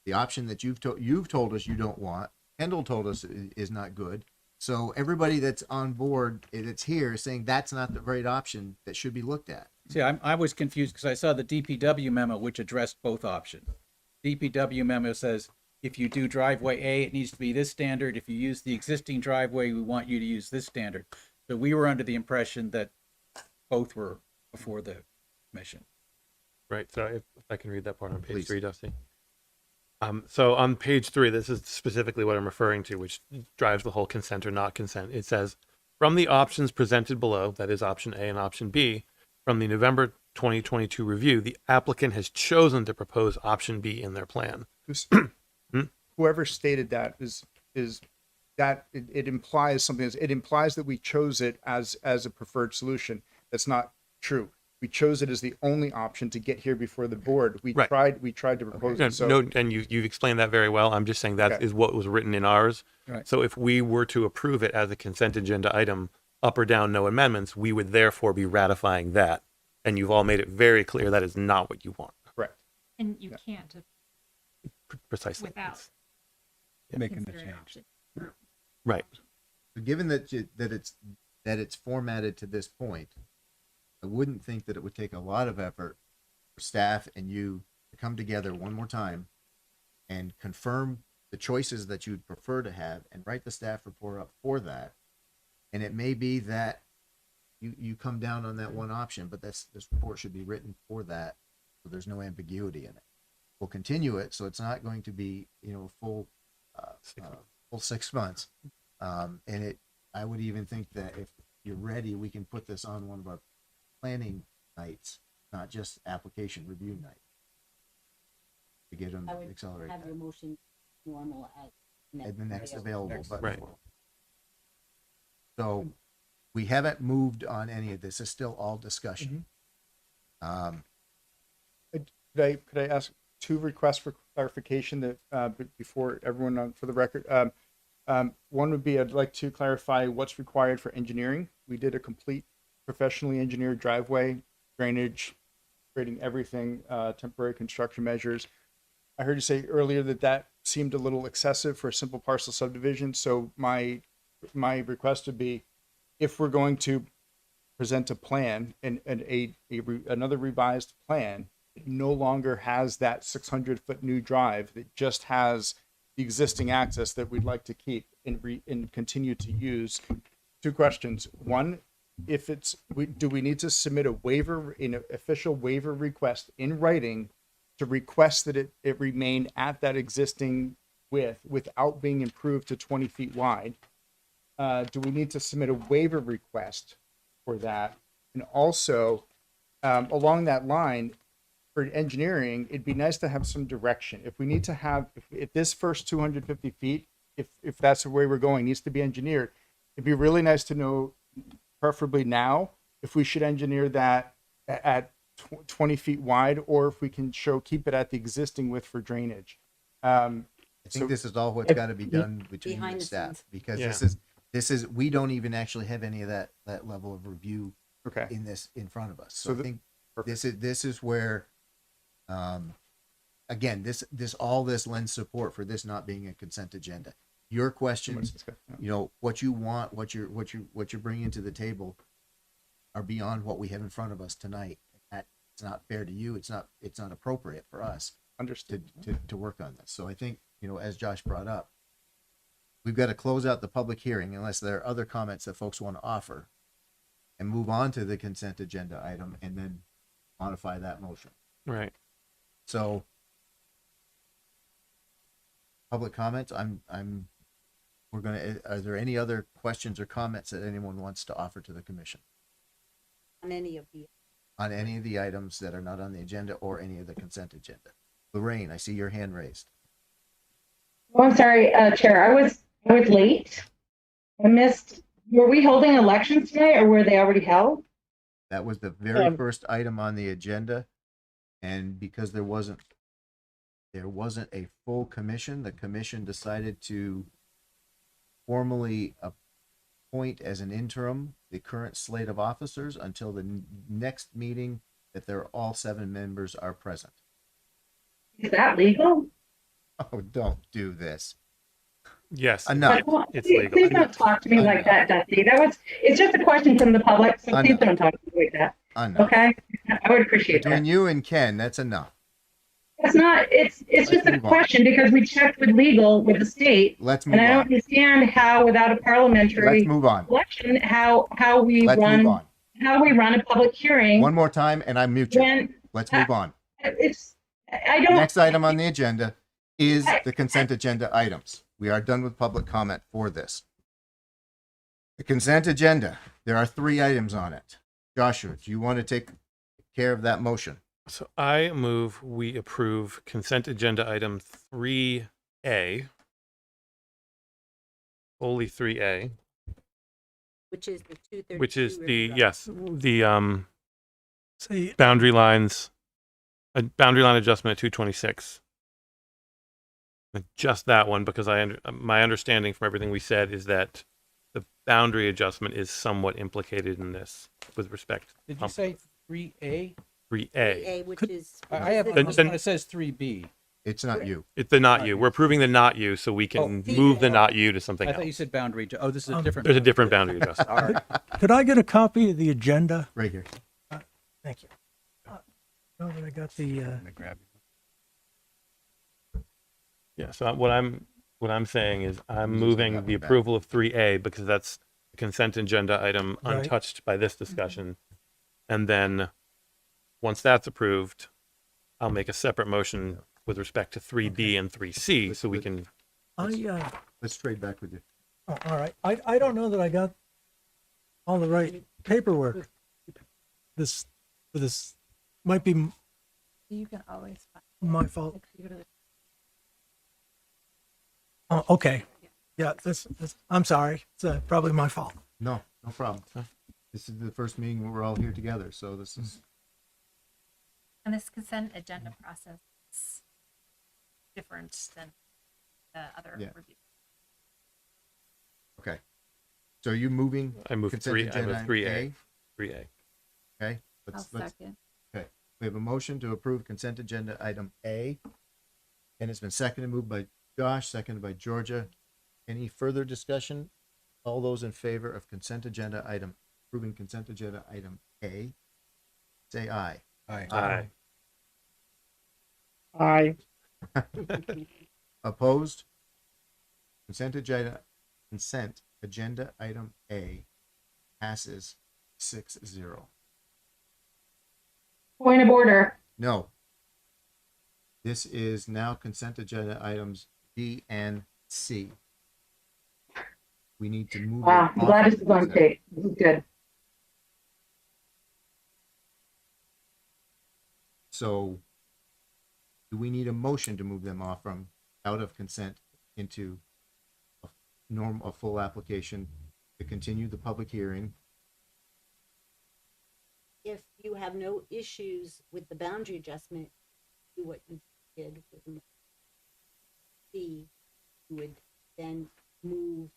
the option that you've told us you don't want. Kendall told us is not good. So everybody that's on board that's here is saying that's not the right option that should be looked at. See, I was confused because I saw the DPW memo, which addressed both options. DPW memo says, if you do driveway A, it needs to be this standard. If you use the existing driveway, we want you to use this standard. So we were under the impression that both were before the commission. Right. So if I can read that part on page Please. 3, Dusty. So on page 3, this is specifically what I'm referring to, which drives the whole consent or not consent. It says, from the options presented below, that is option A and option B, from the November 2022 review, the applicant has chosen to propose option B in their plan. Whoever stated that is that it implies something. It implies that we chose it as a preferred solution. That's not true. We chose it as the only option to get here before the board. We tried to propose it. So No, and you've explained that very well. I'm just saying that is what was written in ours. Right. So if we were to approve it as a consent agenda item, up or down, no amendments, we would therefore be ratifying that. And you've all made it very clear that is not what you want. correct. And you can't Precisely. without Making the considering change. option. Right. Given that it's formatted to this point, I wouldn't think that it would take a lot of effort for staff and you to come together one more time and confirm the choices that you'd prefer to have and write the staff report up for that. And it may be that you come down on that one option, but this report should be written for that, so there's no ambiguity in it. We'll continue it, so it's not going to be, full 6 months. I would even think that if you're ready, we can put this on one of our planning nights, not just application review night, to get them I would accelerated. have your motion normal At the next available button. Right. So we haven't moved on any of this. It's still all discussion. Could I ask two requests for clarification that before everyone for the record? One would be I'd like to clarify what's required for engineering. We did a complete professionally engineered driveway, drainage, creating everything, temporary construction measures. I heard you say earlier that seemed a little excessive for a simple parcel subdivision. So my request would be, if we're going to present a plan and another revised plan, it no longer has that 600-foot new drive. That just has the existing access that we'd like to keep and continue to use. Two questions. One, do we need to submit a waiver, an official waiver request in writing to request that it remain at that existing width without being improved to 20 feet wide? Do we need to submit a waiver request for that? And also, along that line, for engineering, it'd be nice to have some direction. If we need to have, if this first 250 feet, if that's the way we're going, needs to be engineered, it'd be really nice to know, preferably now, if we should engineer that at 20 feet wide, or if we can keep it at the existing width for drainage. I think this is all what's got to be done between Behind the the staff, scenes. because Yeah. this is we don't even actually have any of that level of review Okay. in front of us. So, So I think perfect. this is where, again, this lends support for this not being a consent agenda. Your questions, what you want, what you're bringing to the table, are beyond what we have in front of us tonight. It's not fair to you. It's not appropriate for us Understood. to work on this. So I think, as Josh brought up, we've got to close out the public hearing unless there are other comments that folks want to offer, and move on to the consent agenda item and then modify that motion. Right. So public comments, are there any other questions or comments that anyone wants to offer to the commission on any of the. on any of the items that are not on the agenda or any of the consent agenda? Lorraine, I see your hand raised. Oh, I'm sorry, Chair. I was late. I missed. Were we holding elections today, or were they already held? That was the very first item on the agenda, and because there wasn't a full commission, the commission decided to formally appoint as an interim the current slate of officers until the next meeting that all 7 members are present. Is that legal? Oh, don't do this. Yes. Enough. It's Please legal. don't talk to me like that, Dusty. It's just a question from the public, so please Enough. don't talk to me like that. Enough. Okay? I would appreciate Between that. you and Ken, that's enough. It's not, it's just a move on. question because we checked with legal with the state. Let's move And I don't on. understand how without a Let's parliamentary move on. election, how we Let's move run, on. how we run a public hearing One more time and I mute you. when Let's move on. I don't. Next item on the agenda is the consent agenda items. We are done with public comment for this. The consent agenda, there are 3 items on it. Joshua, do you want to take care of that motion? So I move we approve consent agenda item 3A, only 3A, Which is the 232. which is the, River yes, the See, boundary lines, a boundary line adjustment at 226. Just that one, because my understanding from everything we said is that the boundary adjustment is somewhat implicated in this with respect. Did you say 3A? 3A? A, which Could- is. I have Then- this one, it says 3B. It's not you. It's the not you. We're approving the not you so we can Oh, move the not you to something I thought you else. said boundary. Oh, this is a different. There's a different boundary adjustment. All right. could I get a copy of the agenda? Right here. Thank you. Now that I got the, I'm gonna grab you. Yeah, so what I'm What I'm saying is I'm We just moving got the it back. approval of 3A because that's a consent agenda item Right. untouched by this discussion. And then once that's approved, I'll make a separate motion with respect to 3B and 3C so we can, Let's trade back with you. all right. I don't know that I got all the right paperwork. This might be You can always find. my fault. You go to the- Oh, okay. Yeah, this I'm sorry. It's probably my fault. No, no problem. This is the first meeting where we're all here together, so this is, And this consent agenda process is different than the other Yeah. review. okay. So are you moving? I move consent 3, I agenda move 3A. 3A. Okay, I'll let's, second. okay. We have a motion to approve consent agenda item A. And it's been seconded, moved by Josh, seconded by Georgia. Any further discussion? All those in favor of consent agenda item, approving consent agenda item A, say aye. Aye. I Opposed? Consent agenda item A passes 6-0. Point of order. No. This is now consent agenda items B and C. We need to move. Wow, them I'm glad off this of is on consent. tape. This is good. So do we need a motion to move them off from out of consent into a full application to continue the public hearing? If you have no issues with the boundary adjustment, do what you did with the C, you would then move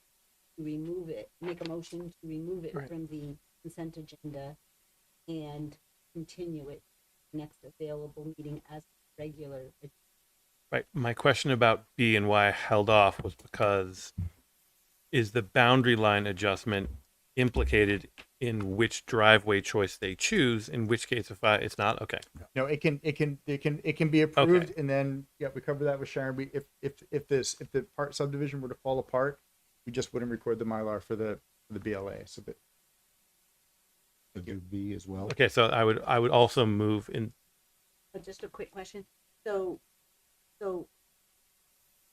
to remove it, make a motion to remove it Right. from the consent agenda and continue it next available meeting as regular. Right. My question about B and why I held off was because is the boundary line adjustment implicated in which driveway choice they choose? In which case, if it's not, okay. No, it can be approved, and then yeah, we covered that with Sharon. We if the part subdivision were to fall apart, we just wouldn't record the Mylar for the BLA. So that So do B as well? Okay, so I would also move in. But just a quick question. So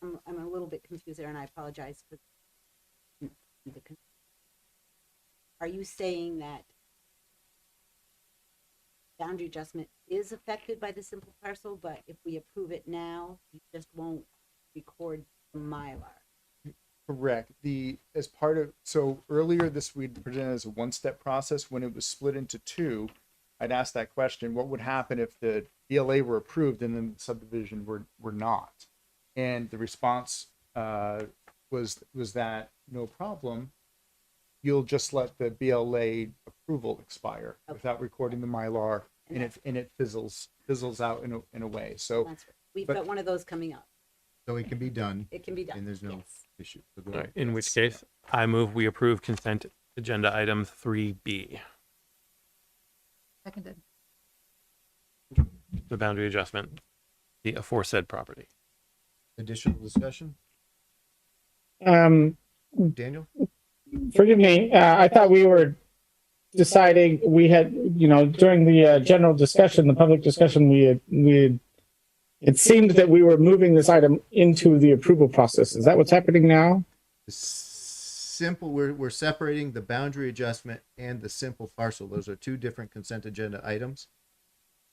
I'm a little bit confused there, and I apologize for the are you saying that boundary adjustment is affected by the simple parcel, but if we approve it now, you just won't record the Mylar? correct. As part of, so earlier this we'd presented as a one-step process. When it was split into two, I'd asked that question: what would happen if the BLA were approved and then the subdivision were not? And the response was that no problem. You'll just let the BLA approval expire without recording the Mylar, and it fizzles out in a way. So That's right. We've but- got one of those coming up. So it can be done, It can be done. and there's no Yes. issue. So go All right, ahead. in which case, I move we approve consent agenda item 3B, Seconded. the boundary adjustment, the aforesaid property. Additional discussion? um Daniel? forgive me, I thought we were deciding, we had, during the general discussion, the public discussion, it seemed that we were moving this item into the approval process. Is that what's happening now? Simple, we're separating the boundary adjustment and the simple parcel. Those are two different consent agenda items.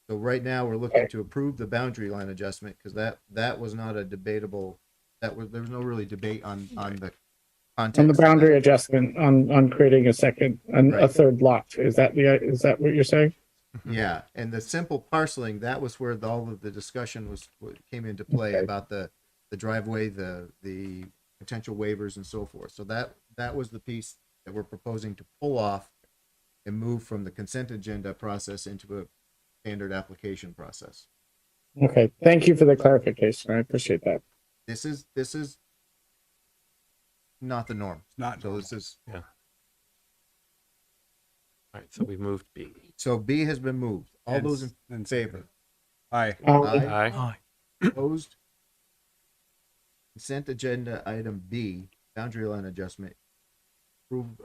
So right now, we're looking to approve the boundary line adjustment because that was not a debatable, there was no really debate on the context. On the of boundary that. adjustment, on creating a Right. third lot. Is that what you're saying? Yeah, and the simple parceling, that was where all of the discussion came into play Okay. about the driveway, the potential waivers and so forth. So that was the piece that we're proposing to pull off and move from the consent agenda process into a standard application process. Okay, thank you for the clarification. I appreciate that. This is not the norm. Not So this is, All right, so we've moved B. so B has been moved. All And those s- in and favor? Aye. Um, Aye. Aye. Aye. Opposed? Consent agenda item B, boundary line adjustment,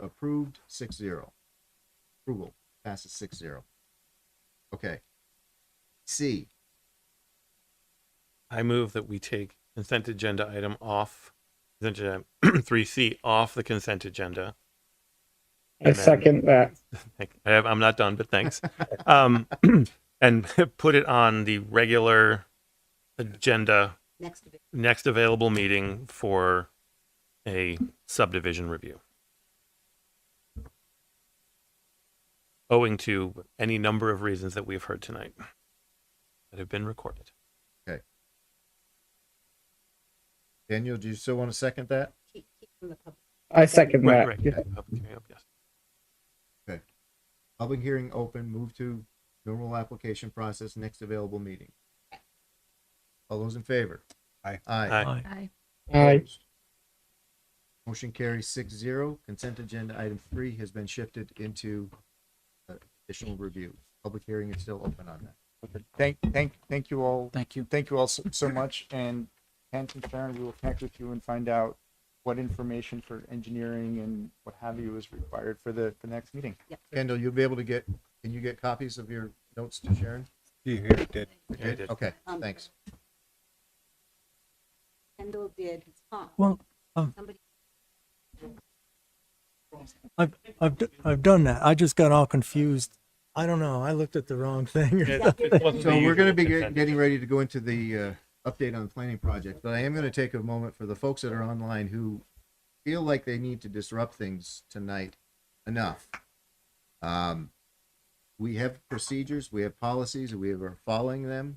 approved 6-0. Approval passes 6-0. Okay. C, I move that we take consent agenda item off, consent agenda 3C off the consent agenda. I second that. I'm not done, but thanks. And put it on the regular agenda, next available meeting for a subdivision review. Owing to any number of reasons that we've heard tonight that have been recorded. okay. Daniel, do you still want to second that? I second that. Right. Yeah. Public hearing, yes. Okay. Public hearing open, move to normal application process, next available meeting. All those in favor? Aye. Aye. Aye. Aye. Aye. Opposed? Motion carries 6-0. Consent agenda item 3 has been shifted into additional review. Public hearing is still open on that. Thank you all. Thank you. Thank you all so much. And Kent and Sharon, we will connect with you and find out what information for engineering and what have you is required for the next meeting. Kendall, you'll be able to can you get copies of your notes to Sharon? You did. Yeah, I did. Okay, thanks. Kendall did. Well, Somebody. I've done that. I just got all confused. I don't know. I looked at the wrong thing. So we're going to be getting ready to go into the update on the planning project, but I am going to take a moment for the folks that are online who feel like they need to disrupt things tonight enough. We have procedures, we have policies, we are following them.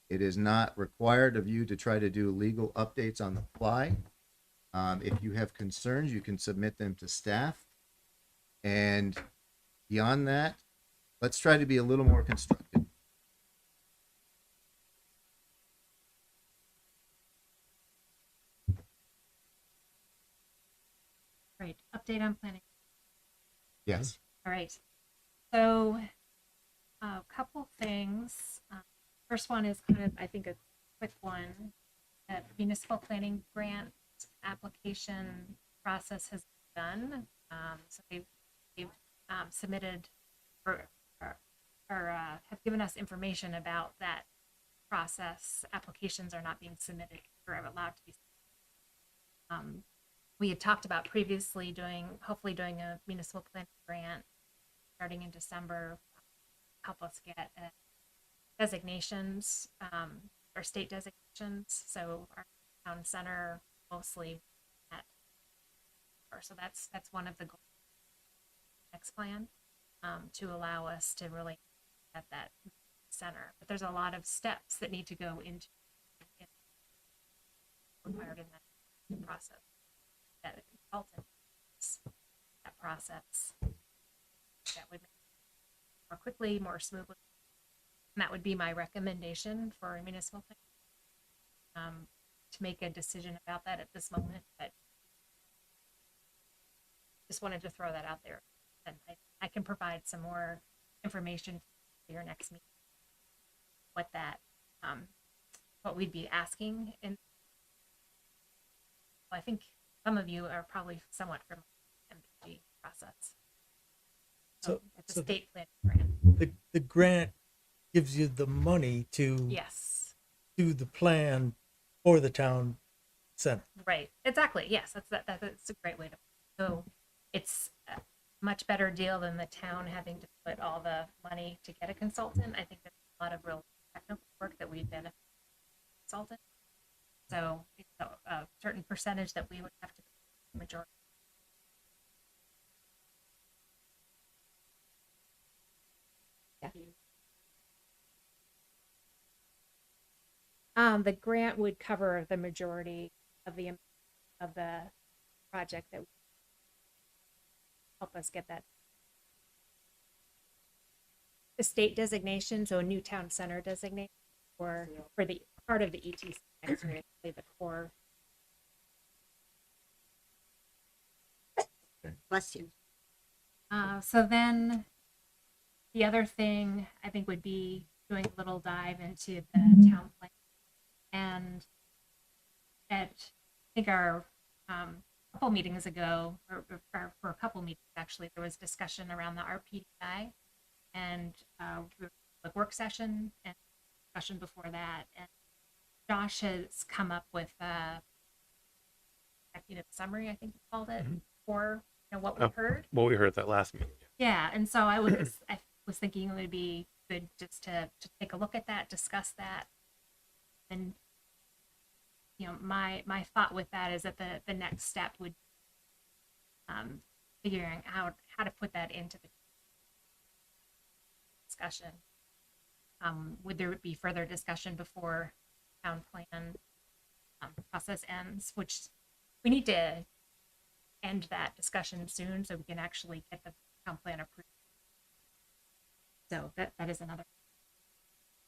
It is not required of you to try to do legal updates on the fly. If you have concerns, you can submit them to staff. And beyond that, let's try to be a little more constructive. Right. Update on planning. Yes. All right. So a couple things. First one is kind of, I think, a quick one. Municipal planning grant application process has been done. So they've submitted or have given us information about that process. Applications are not being submitted or allowed to be. We had talked about previously hopefully doing a municipal planning grant starting in December, help us get designations or state designations. So our town center mostly at, so that's one of the goals next plan to allow us to really at that center. But there's a lot of steps that need to go into required in that process. That a consultant that process that would make it more quickly, more smoothly. And that would be my recommendation for a municipal plan. To make a decision about that at this moment, but just wanted to throw that out there. And I can provide some more information for your next meeting. What that, what we'd be asking. And I think some of you are probably somewhat familiar with the MPG process. So it's a state plan grant. The grant gives you the money to Yes. do the plan for the town center. Right. Exactly. Yes. That's a great way to. So it's a much better deal than the town having to put all the money to get a consultant. I think there's a lot of real technical work that we'd benefit from a consultant. So it's a certain percentage that we would have to pay the majority. The grant would cover the majority of the project that would help us get that. The state designation, so a new town center designation, or for the part of the ETC, actually the core. Bless you. So then the other thing I think would be doing a little dive into the town plan. And at think our couple meetings ago, or for a couple meetings actually, there was discussion around the RPDI, and the work session and discussion before that. And Josh has come up with a executive summary, I think he called it, for what we heard. What we heard at that last meeting. Yeah, and so I was thinking it would be good just to take a look at that, discuss that, and my thought with that is that the next step would figuring out how to put that into the discussion. Would there be further discussion before town plan process ends? Which we need to end that discussion soon so we can actually get the town plan approved. So that is another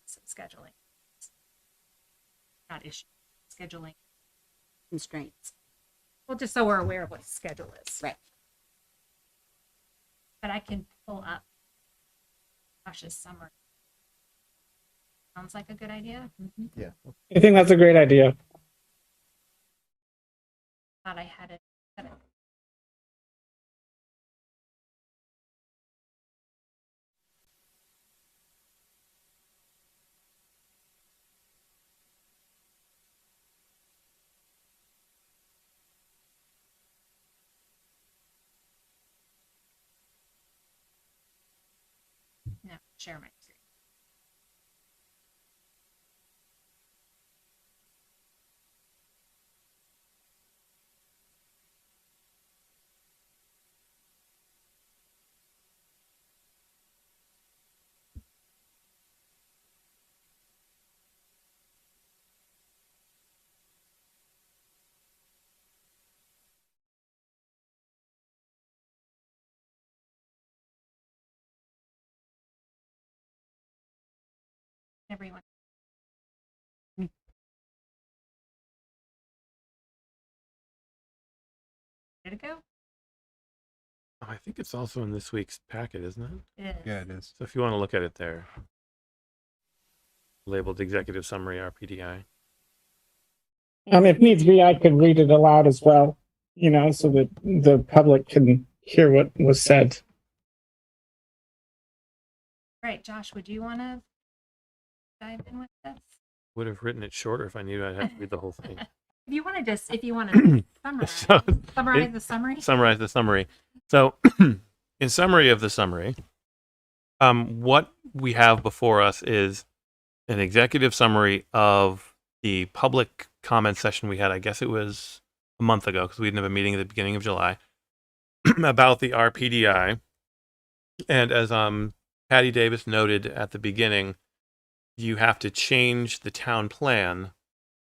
scheduling, not issue, scheduling Constraints. well, just so we're aware of what the schedule is. Right. But I can pull up Josh's summary. Sounds like a good idea. Yeah. I think that's a great idea. Thought I had it. No, share my screen. Everyone. Did it go? Oh, I think it's also in this week's packet, isn't it? It is. Yeah, it is. So if you want to look at it there, labeled Executive Summary RPDI. If needs be, I could read it aloud as well, so that the public can hear what was said. Right, Josh, would you want to dive in with this? Would have written it shorter if I knew I'd have to read the whole thing. If you want to summarize, So, summarize the summary. Summarize the summary. So, in summary of the summary, what we have before us is an executive summary of the public comment session we had. I guess it was a month ago because we didn't have a meeting at the beginning of July about the RPDI. And as Patty Davis noted at the beginning, you have to change the town plan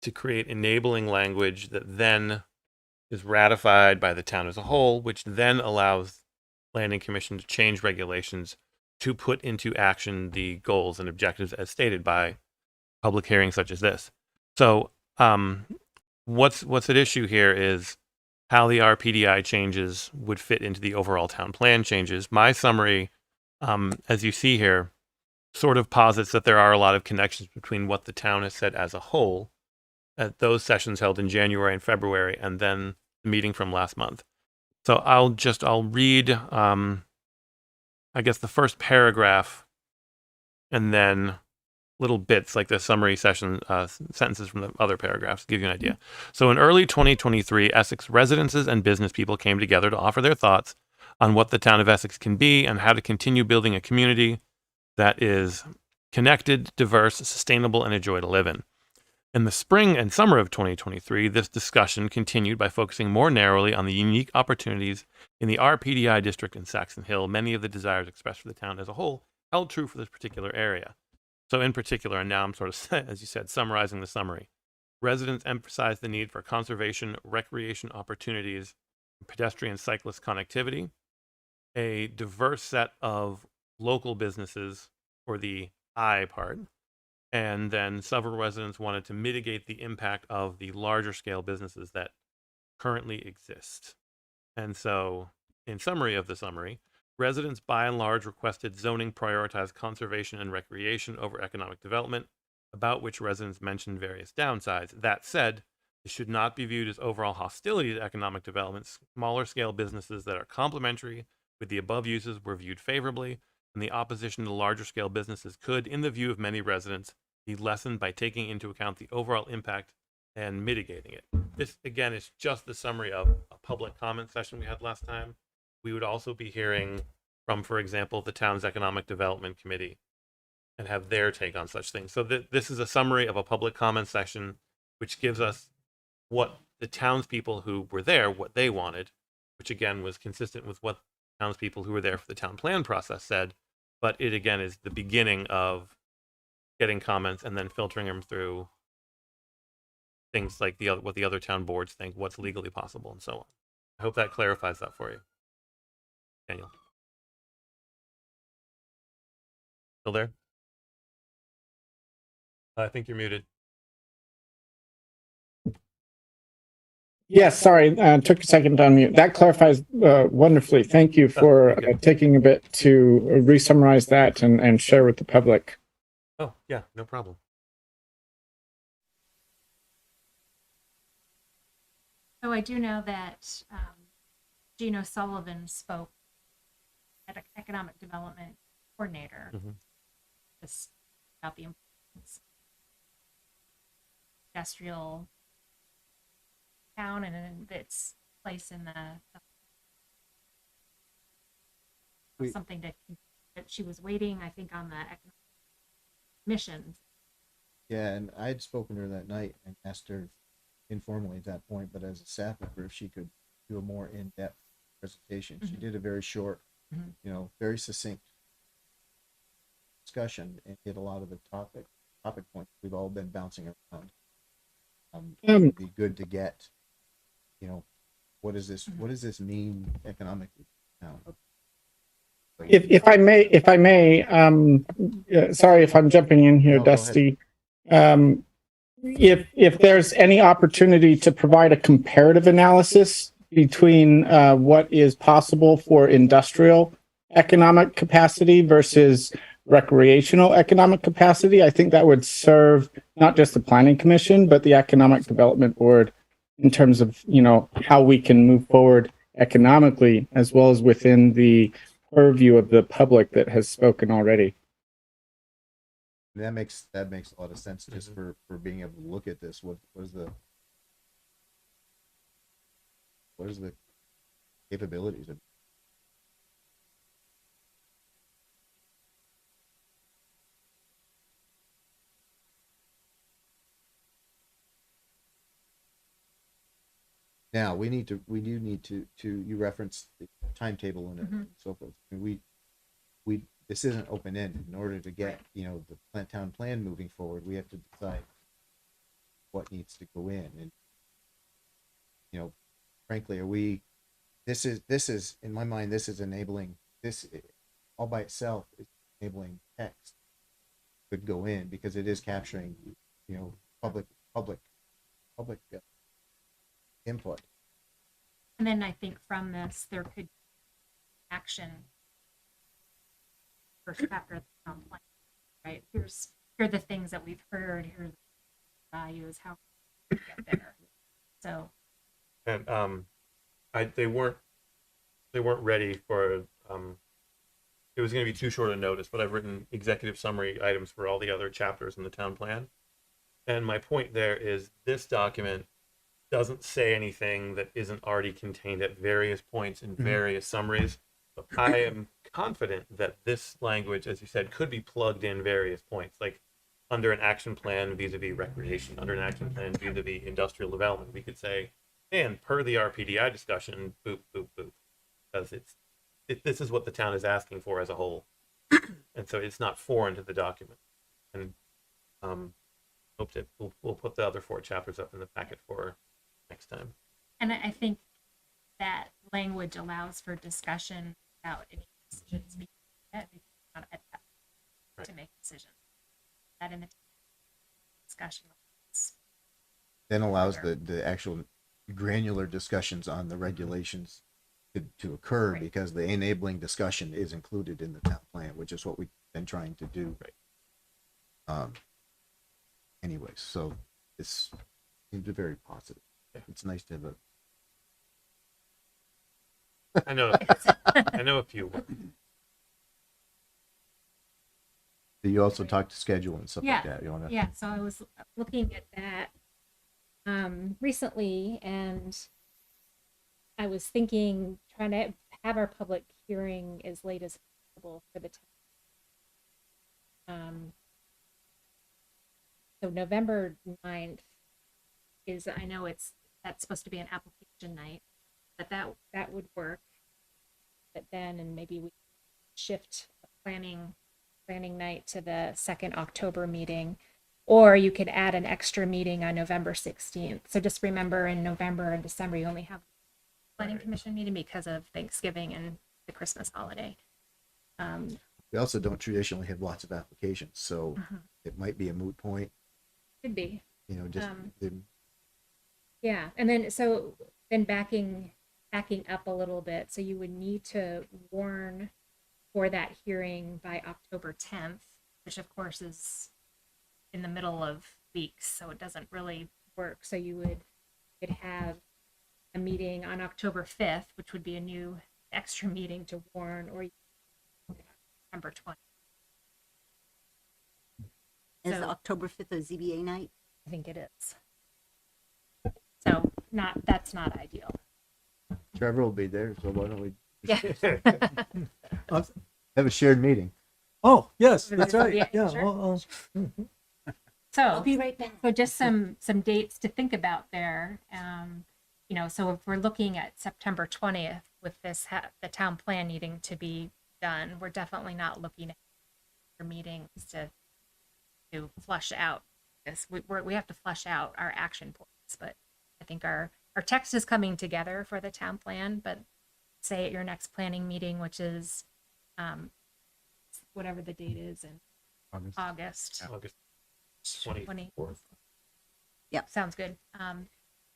to create enabling language that then is ratified by the town as a whole, which then allows Planning Commission to change regulations to put into action the goals and objectives as stated by public hearings such as this. So what's at issue here is how the RPDI changes would fit into the overall town plan changes. My summary, as you see here, sort of posits that there are a lot of connections between what the town has said as a whole at those sessions held in January and February, and then the meeting from last month. So I'll read, I guess, the first paragraph, and then little bits like the summary session sentences from the other paragraphs to give you an idea. So in early 2023, Essex residences and business people came together to offer their thoughts on what the town of Essex can be and how to continue building a community that is connected, diverse, sustainable, and a joy to live in. In the spring and summer of 2023, this discussion continued by focusing more narrowly on the unique opportunities in the RPDI district in Saxon Hill. Many of the desires expressed for the town as a whole held true for this particular area. So in particular, and now I'm sort of, as you said, summarizing the summary, residents emphasized the need for conservation, recreation opportunities, pedestrian cyclist connectivity, a diverse set of local businesses for the I part, and then several residents wanted to mitigate the impact of the larger scale businesses that currently exist. And so, in summary of the summary, residents by and large requested zoning prioritize conservation and recreation over economic development, about which residents mentioned various downsides. That said, This should not be viewed as overall hostility to economic development. Smaller scale businesses that are complementary with the above uses were viewed favorably, and the opposition to larger scale businesses could, in the view of many residents, be lessened by taking into account the overall impact and mitigating it. This, again, is just the summary of a public comment session we had last time. We would also be hearing from, for example, the town's economic development committee and have their take on such things. So this is a summary of a public comment session, which gives us what the townspeople who were there, what they wanted, which again was consistent with what townspeople who were there for the town plan process said. But it again is the beginning of getting comments and then filtering them through things like what the other town boards think, what's legally possible, and so on. I hope that clarifies that for you. Daniel. Still there? I think you're muted. Yes, sorry, took a second to unmute. That clarifies wonderfully. Thank you for taking a bit to re-summarize that and share with the public. Oh, yeah, no problem. So I do know that Gino Sullivan spoke at an economic development coordinator just about the importance of industrial town and its place in the something that she was waiting, I think, on the economic mission. Yeah, and I had spoken to her that night and asked her informally at that point, but as a staff member, if she could do a more in-depth presentation. She did a very short, very succinct discussion and hit a lot of the topic points we've all been bouncing around. It'd be good to get, what does this mean economically now? If I may, sorry if I'm jumping in here, No, go Dusty. If there's any opportunity to provide a comparative analysis between what is possible for industrial economic capacity versus recreational economic capacity, I think that would serve not just the Planning Commission, but the Economic Development Board in terms of, how we can move forward economically as well as within the purview of the public that has spoken already. That makes a lot of sense just for being able to look at this. What is the capabilities of now we do need to you reference the timetable and so forth. I mean, this isn't open-ended. In order to get the town plan moving forward, we have to decide what needs to go in, and frankly, this is in my mind, this is enabling, this all by itself is enabling text could go in because it is capturing public input. And then I think from this there could be action first chapter of the town plan, right? Here are the things that we've heard, here are the values, how we get there. So and they weren't ready for it was going to be too short a notice, but I've written executive summary items for all the other chapters in the town plan. And my point there is this document doesn't say anything that isn't already contained at various points in various summaries. But I am confident that this language, as you said, could be plugged in various points, like under an action plan vis-a-vis recreation, under an action plan vis-a-vis industrial development. We could say, and per the RPDI discussion, boop, boop, boop, because this is what the town is asking for as a whole. And so it's not foreign to the document. And hope that we'll put the other 4 chapters up in the packet for next time. and I think that language allows for discussion without any decisions being made because it's not at that point to make decisions. That in the discussion Then allows the actual granular discussions on the regulations to occur because the enabling discussion is included in the town plan, which is what we've been trying to do. Anyways, so it's seems very positive. It's nice to have a. I know. I know a few. You also talk to schedule and stuff like that. You want to. Yeah, so I was looking at that recently, and I was thinking trying to have our public hearing as late as possible for the so November 9th is, I know that's supposed to be an application night, but that would work. But then, and maybe we shift the planning night to the second October meeting, or you could add an extra meeting on November 16th. So just remember, in November and December, you only have planning commission meeting because of Thanksgiving and the Christmas holiday. We also don't traditionally have lots of applications, so it might be a moot point. Could be. You know, just Yeah, and then backing up a little bit, so you would need to warn for that hearing by October 10th, which of course is in the middle of weeks, so it doesn't really work. So could have a meeting on October 5th, which would be a new extra meeting to warn, or September 20th. Is October 5th a ZBA night? I think it is. So that's not ideal. Trevor will be there, so why don't we Yeah. have a shared meeting? Oh, yes, that's Yeah, right. Yeah. sure. Well, So I'll be right back. So just some dates to think about there. So if we're looking at September 20th with the town plan needing to be done, we're definitely not looking at meetings to flush out this. We have to flush out our action points, but I think our text is coming together for the town plan. But say at your next planning meeting, which is whatever the date is in August. August 24th. 24th. Yep. Sounds good.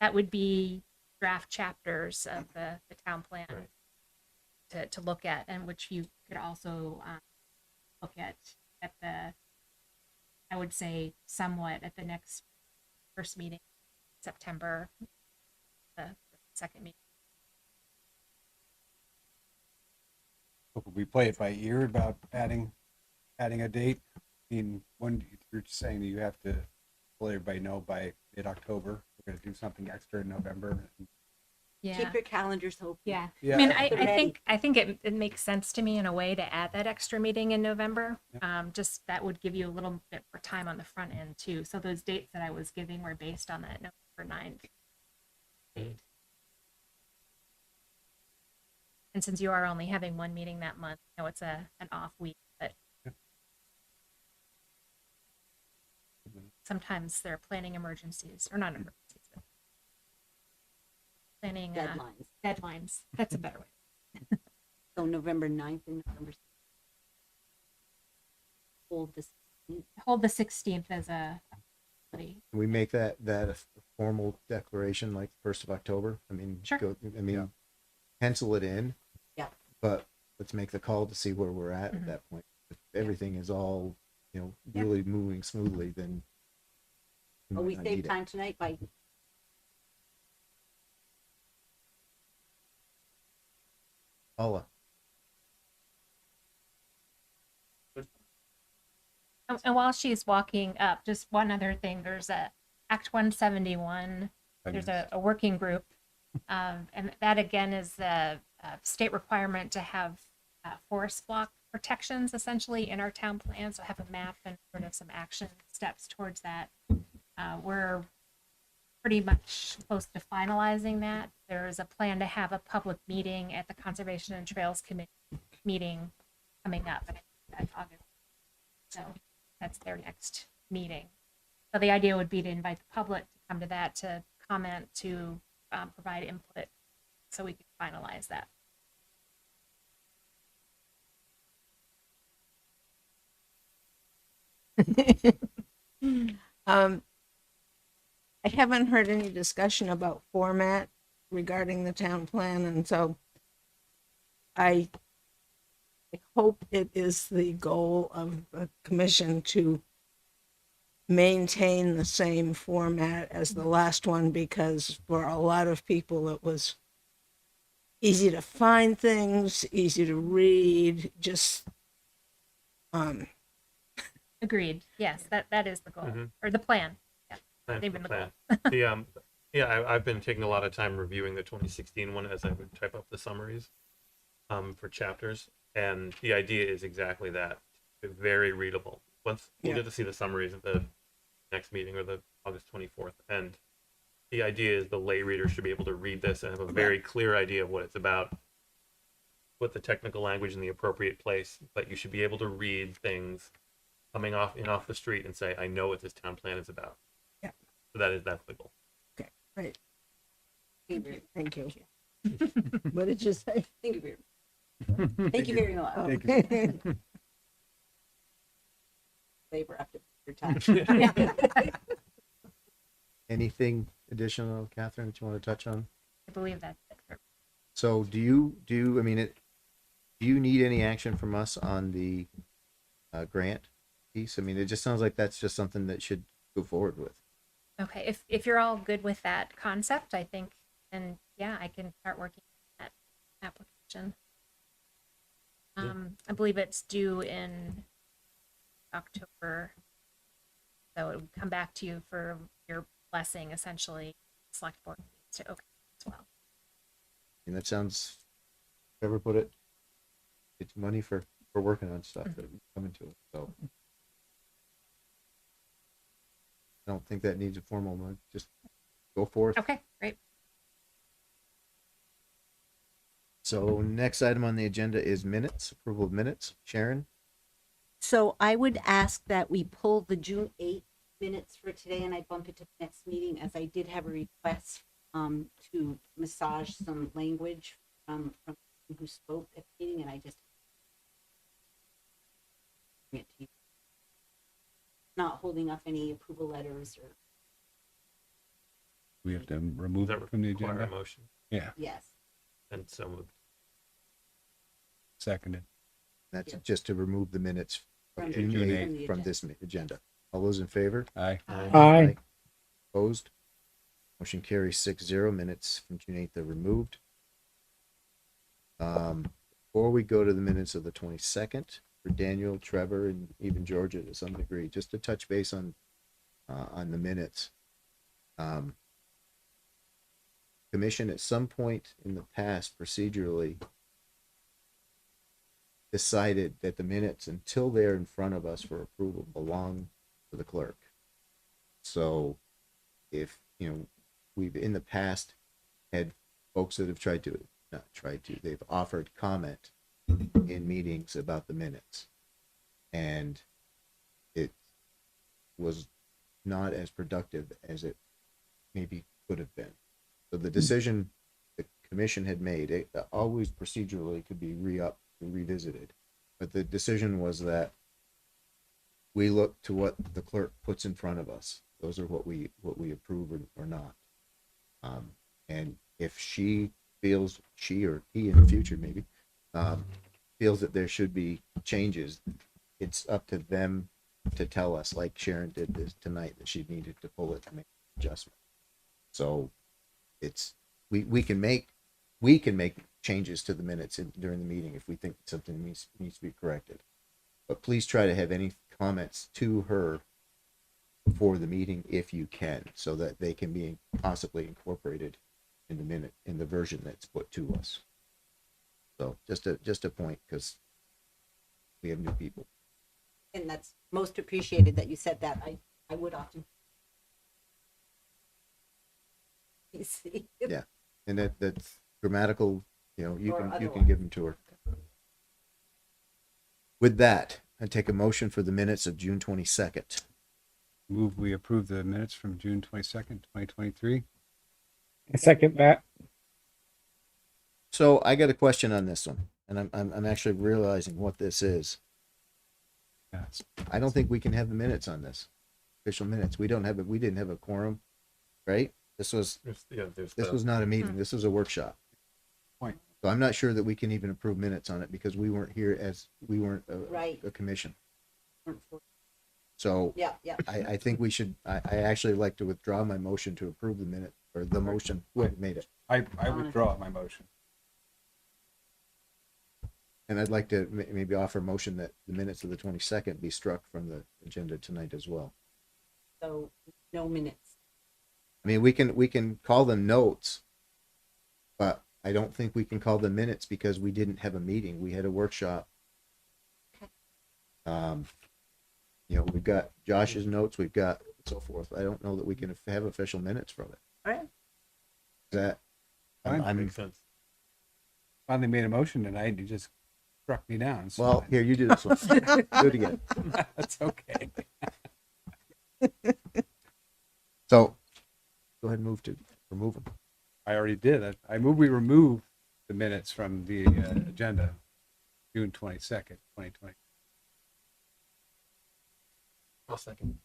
That would be draft chapters of the town plan to look at, and which you could also look at the, I would say somewhat at the next first meeting, September, the second meeting. Could we play it by ear about adding a date? I mean, when you're saying that you have to let everybody know by mid-October, we're going to do something extra in November. Yeah. Keep your calendars open. Yeah. Yeah. I mean, Ready. I think it makes sense to me in a way to add that extra meeting in November. Just that would give you a little bit more time on the front end too. So those dates that I was giving were based on that November 9th date. And since you are only having one meeting that month, I know it's an off week, but sometimes there are planning emergencies, or not emergencies, but planning deadlines. That's a better way. So November 9th and November 6th. Hold the 16th as a Can we make that a formal declaration like 1st of October? I mean, Sure. Pencil it in. Yeah. But let's make the call to see where we're at that point. If everything is all, really moving smoothly, then We might saved need it. time tonight by Paula. And while she's walking up, just one other thing, there's a Act 171, there's a working group. And that again is the state requirement to have forest block protections essentially in our town plan. So have a map and sort of some action steps towards that. We're pretty much close to finalizing that. There is a plan to have a public meeting at the Conservation and Trails Committee meeting coming up in August. So that's their next meeting. So the idea would be to invite the public to come to that, to comment, to provide input, so we can finalize that. I haven't heard any discussion about format regarding the town plan, and so I hope it is the goal of the commission to maintain the same format as the last one, because for a lot of people it was easy to find things, easy to read, just Agreed. Yes, that is the goal or the plan. Yeah, Plan not for even the plan. goal. I've been taking a lot of time reviewing the 2016 one as I would type up the summaries for chapters, and the idea is exactly that. Very readable. Once we'll get to see the summaries at the next meeting or the August 24th, and the idea is the lay reader should be able to read this and have a very clear idea of what it's about, put the technical language in the appropriate place, but you should be able to read things coming off the street and say, I know what this town plan is about. Yeah. So that's the goal. okay, right. Thank you. What did you say? Thank you Thank you very much. Thank you. Labor after your time. Anything additional, Catherine, that you want to touch on? I believe that's it. So do you need any action from us on the grant piece? I mean, it just sounds like that's just something that should go forward with. Okay, if you're all good with that concept, I think, and yeah, I can start working on that application. I believe it's due in October, so it would come back to you for your blessing, essentially. Select board needs to okay as well. And that sounds, whoever put it, it's money for working on stuff that coming to it. So I don't think that needs a formal one. Just go forth. Okay, great. So next item on the agenda is minutes, approval of minutes. Sharon? So I would ask that we pull the June 8th minutes for today, and I bump it to the next meeting, as I did have a request to massage some language from who spoke at the meeting, and I just bring it to you. Not holding up any approval letters or We have to remove it from the Require agenda. a motion. Yeah, yes. And so moved. seconded. That's just to remove the minutes From June June 8th from this agenda. All those in favor? Aye. Aye. Opposed? Motion carries 6-0. Minutes from June 8th are removed. Before we go to the minutes of the 22nd, for Daniel, Trevor, and even Georgia to some degree, just to touch base on the minutes. Commission at some point in the past procedurally decided that the minutes, until they're in front of us for approval, belong to the clerk. So if, we've in the past had folks that have they've offered comment in meetings about the minutes, and it was not as productive as it maybe could have been. So the decision the commission had made, it always procedurally could be revisited, but the decision was that we look to what the clerk puts in front of us. Those are what we approve or not. And if she feels, she or he in the future maybe, feels that there should be changes, it's up to them to tell us, like Sharon did this tonight, that she needed to pull it to make an adjustment. So it's, we can make changes to the minutes during the meeting if we think something needs to be corrected. But please try to have any comments to her before the meeting if you can, so that they can be possibly incorporated in the version that's put to us. So just a point, because we have new people. And that's most appreciated that you said that. I would often. You see? Yeah, and that's grammatical. You Or can give them to her. With that, I take a motion for the minutes of June 22nd. Move we approve the minutes from June 22nd, 2023. I second that. So I got a question on this one, and I'm actually realizing what this is. Yes. I don't think we can have the minutes on this, official minutes. We didn't have a quorum, right? This was not a meeting. This was a workshop. Point. So I'm not sure that we can even approve minutes on it because we weren't here we weren't Right. a commission. So Yeah, yeah. I think we should, I actually like to withdraw my motion to approve the minute, or the motion, who made it. I withdraw my motion. And I'd like to maybe offer a motion that the minutes of the 22nd be struck from the agenda tonight as well. So no minutes. I mean, we can call them notes, but I don't think we can call them minutes because we didn't have a meeting. We had a workshop. We've got Josh's notes, we've got so forth. I don't know that we can have official minutes from it. All right. Is that? Makes sense. Finally made a motion tonight. You just struck me down. So Well, here, you do this one. Do it again. that's okay. So, go ahead and move to remove them. I already did. I move we remove the minutes from the agenda, June 22nd, 2020. I'll second.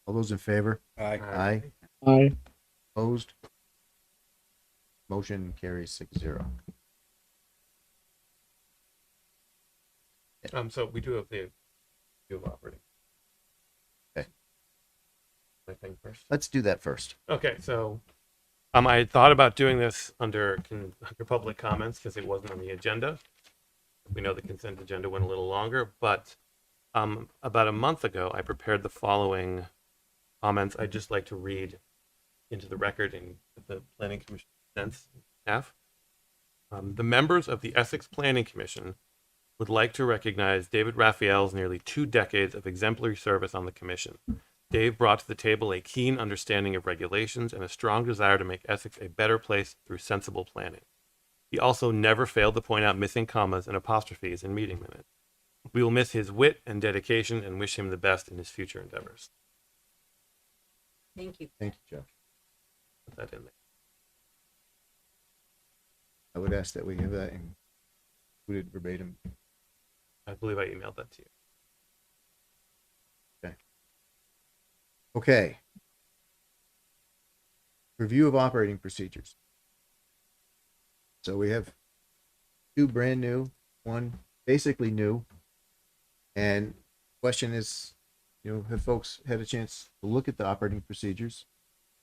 All those in favor? Aye. Aye. Aye. Opposed? Motion carries 6-0. So we do have the view of operating. Okay. My thing first. Let's do that first. Okay, so I had thought about doing this under public comments because it wasn't on the agenda. We know the consent agenda went a little longer, but about a month ago, I prepared the following comments I'd just like to read into the record and the Planning Commission sense half. The members of the Essex Planning Commission would like to recognize David Raphael's nearly 2 decades of exemplary service on the commission. Dave brought to the table a keen understanding of regulations and a strong desire to make Essex a better place through sensible planning. He also never failed to point out missing commas and apostrophes in meeting minutes. We will miss his wit and dedication and wish him the best in his future endeavors. Thank you. Thank you, Josh. Put that in there. I would ask that we have that included verbatim. I believe I emailed that to you. Okay. Review of operating procedures. So we have 2 brand new, 1 basically new. And question is, have folks had a chance to look at the operating procedures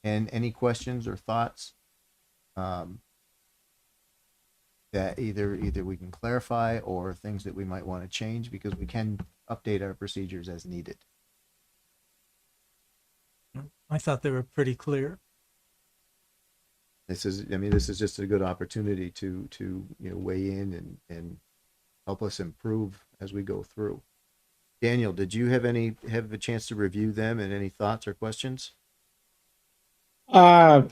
and any questions or thoughts that either we can clarify or things that we might want to change, because we can update our procedures as needed. I thought they were pretty clear. This is just a good opportunity to weigh in and help us improve as we go through. Daniel, did you have a chance to review them and any thoughts or questions? To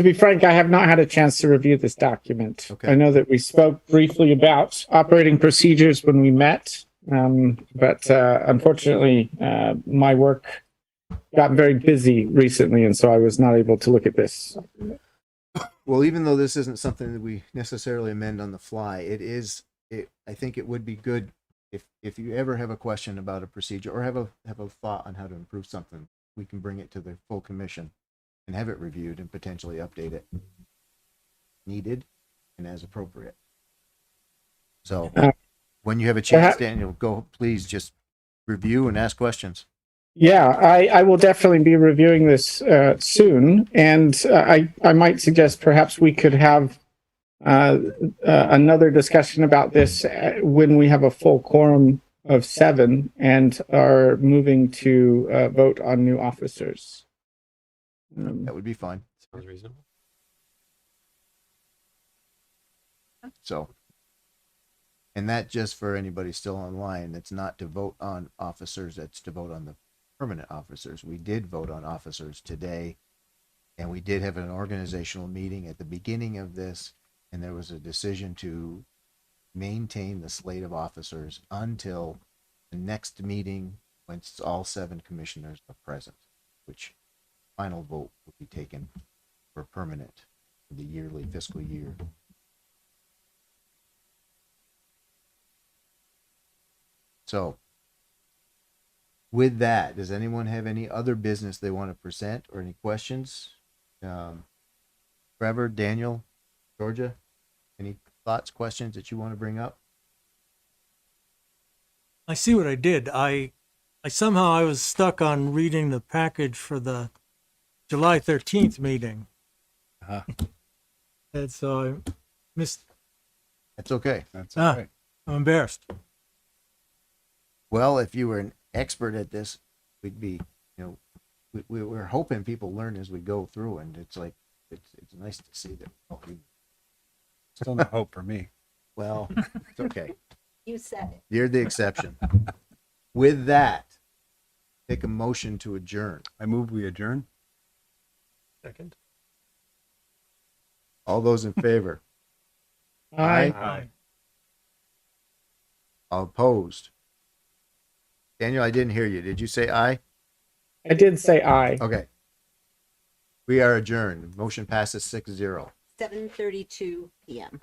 be frank, I have not had a chance to review this document. Okay. I know that we spoke briefly about operating procedures when we met, but unfortunately, my work got very busy recently, and so I was not able to look at this. Well, even though this isn't something that we necessarily amend on the fly, I think it would be good if you ever have a question about a procedure or have a thought on how to improve something, we can bring it to the full commission and have it reviewed and potentially update it needed and as appropriate. So when you have a chance, Daniel, please just review and ask questions. Yeah, I will definitely be reviewing this soon, and I might suggest perhaps we could have another discussion about this when we have a full quorum of 7 and are moving to vote on new officers. That would be fine. Sounds reasonable. So, and that just for anybody still online, that's not to vote on officers, that's to vote on the permanent officers. We did vote on officers today, and we did have an organizational meeting at the beginning of this, and there was a decision to maintain the slate of officers until the next meeting when all 7 commissioners are present, which final vote will be taken for permanent for the yearly fiscal year. So, with that, does anyone have any other business they want to present or any questions? Trevor, Daniel, Georgia, any thoughts, questions that you want to bring up? I see what I did. I somehow I was stuck on reading the package for the July 13th meeting. Uh-huh. And so I missed, That's okay. That's Ah. all right. I'm embarrassed. Well, if you were an expert at this, we'd be, we're hoping people learn as we go through, and it's like, it's nice to see that. Still no hope for me. Well, it's okay. You said it. You're the exception. With that, take a motion to adjourn. I move we adjourn. Second. All those in favor? Aye. All opposed? Daniel, I didn't hear you. Did you say aye? I did say aye. Okay. We are adjourned. Motion passes 6-0. 7:32 p.m.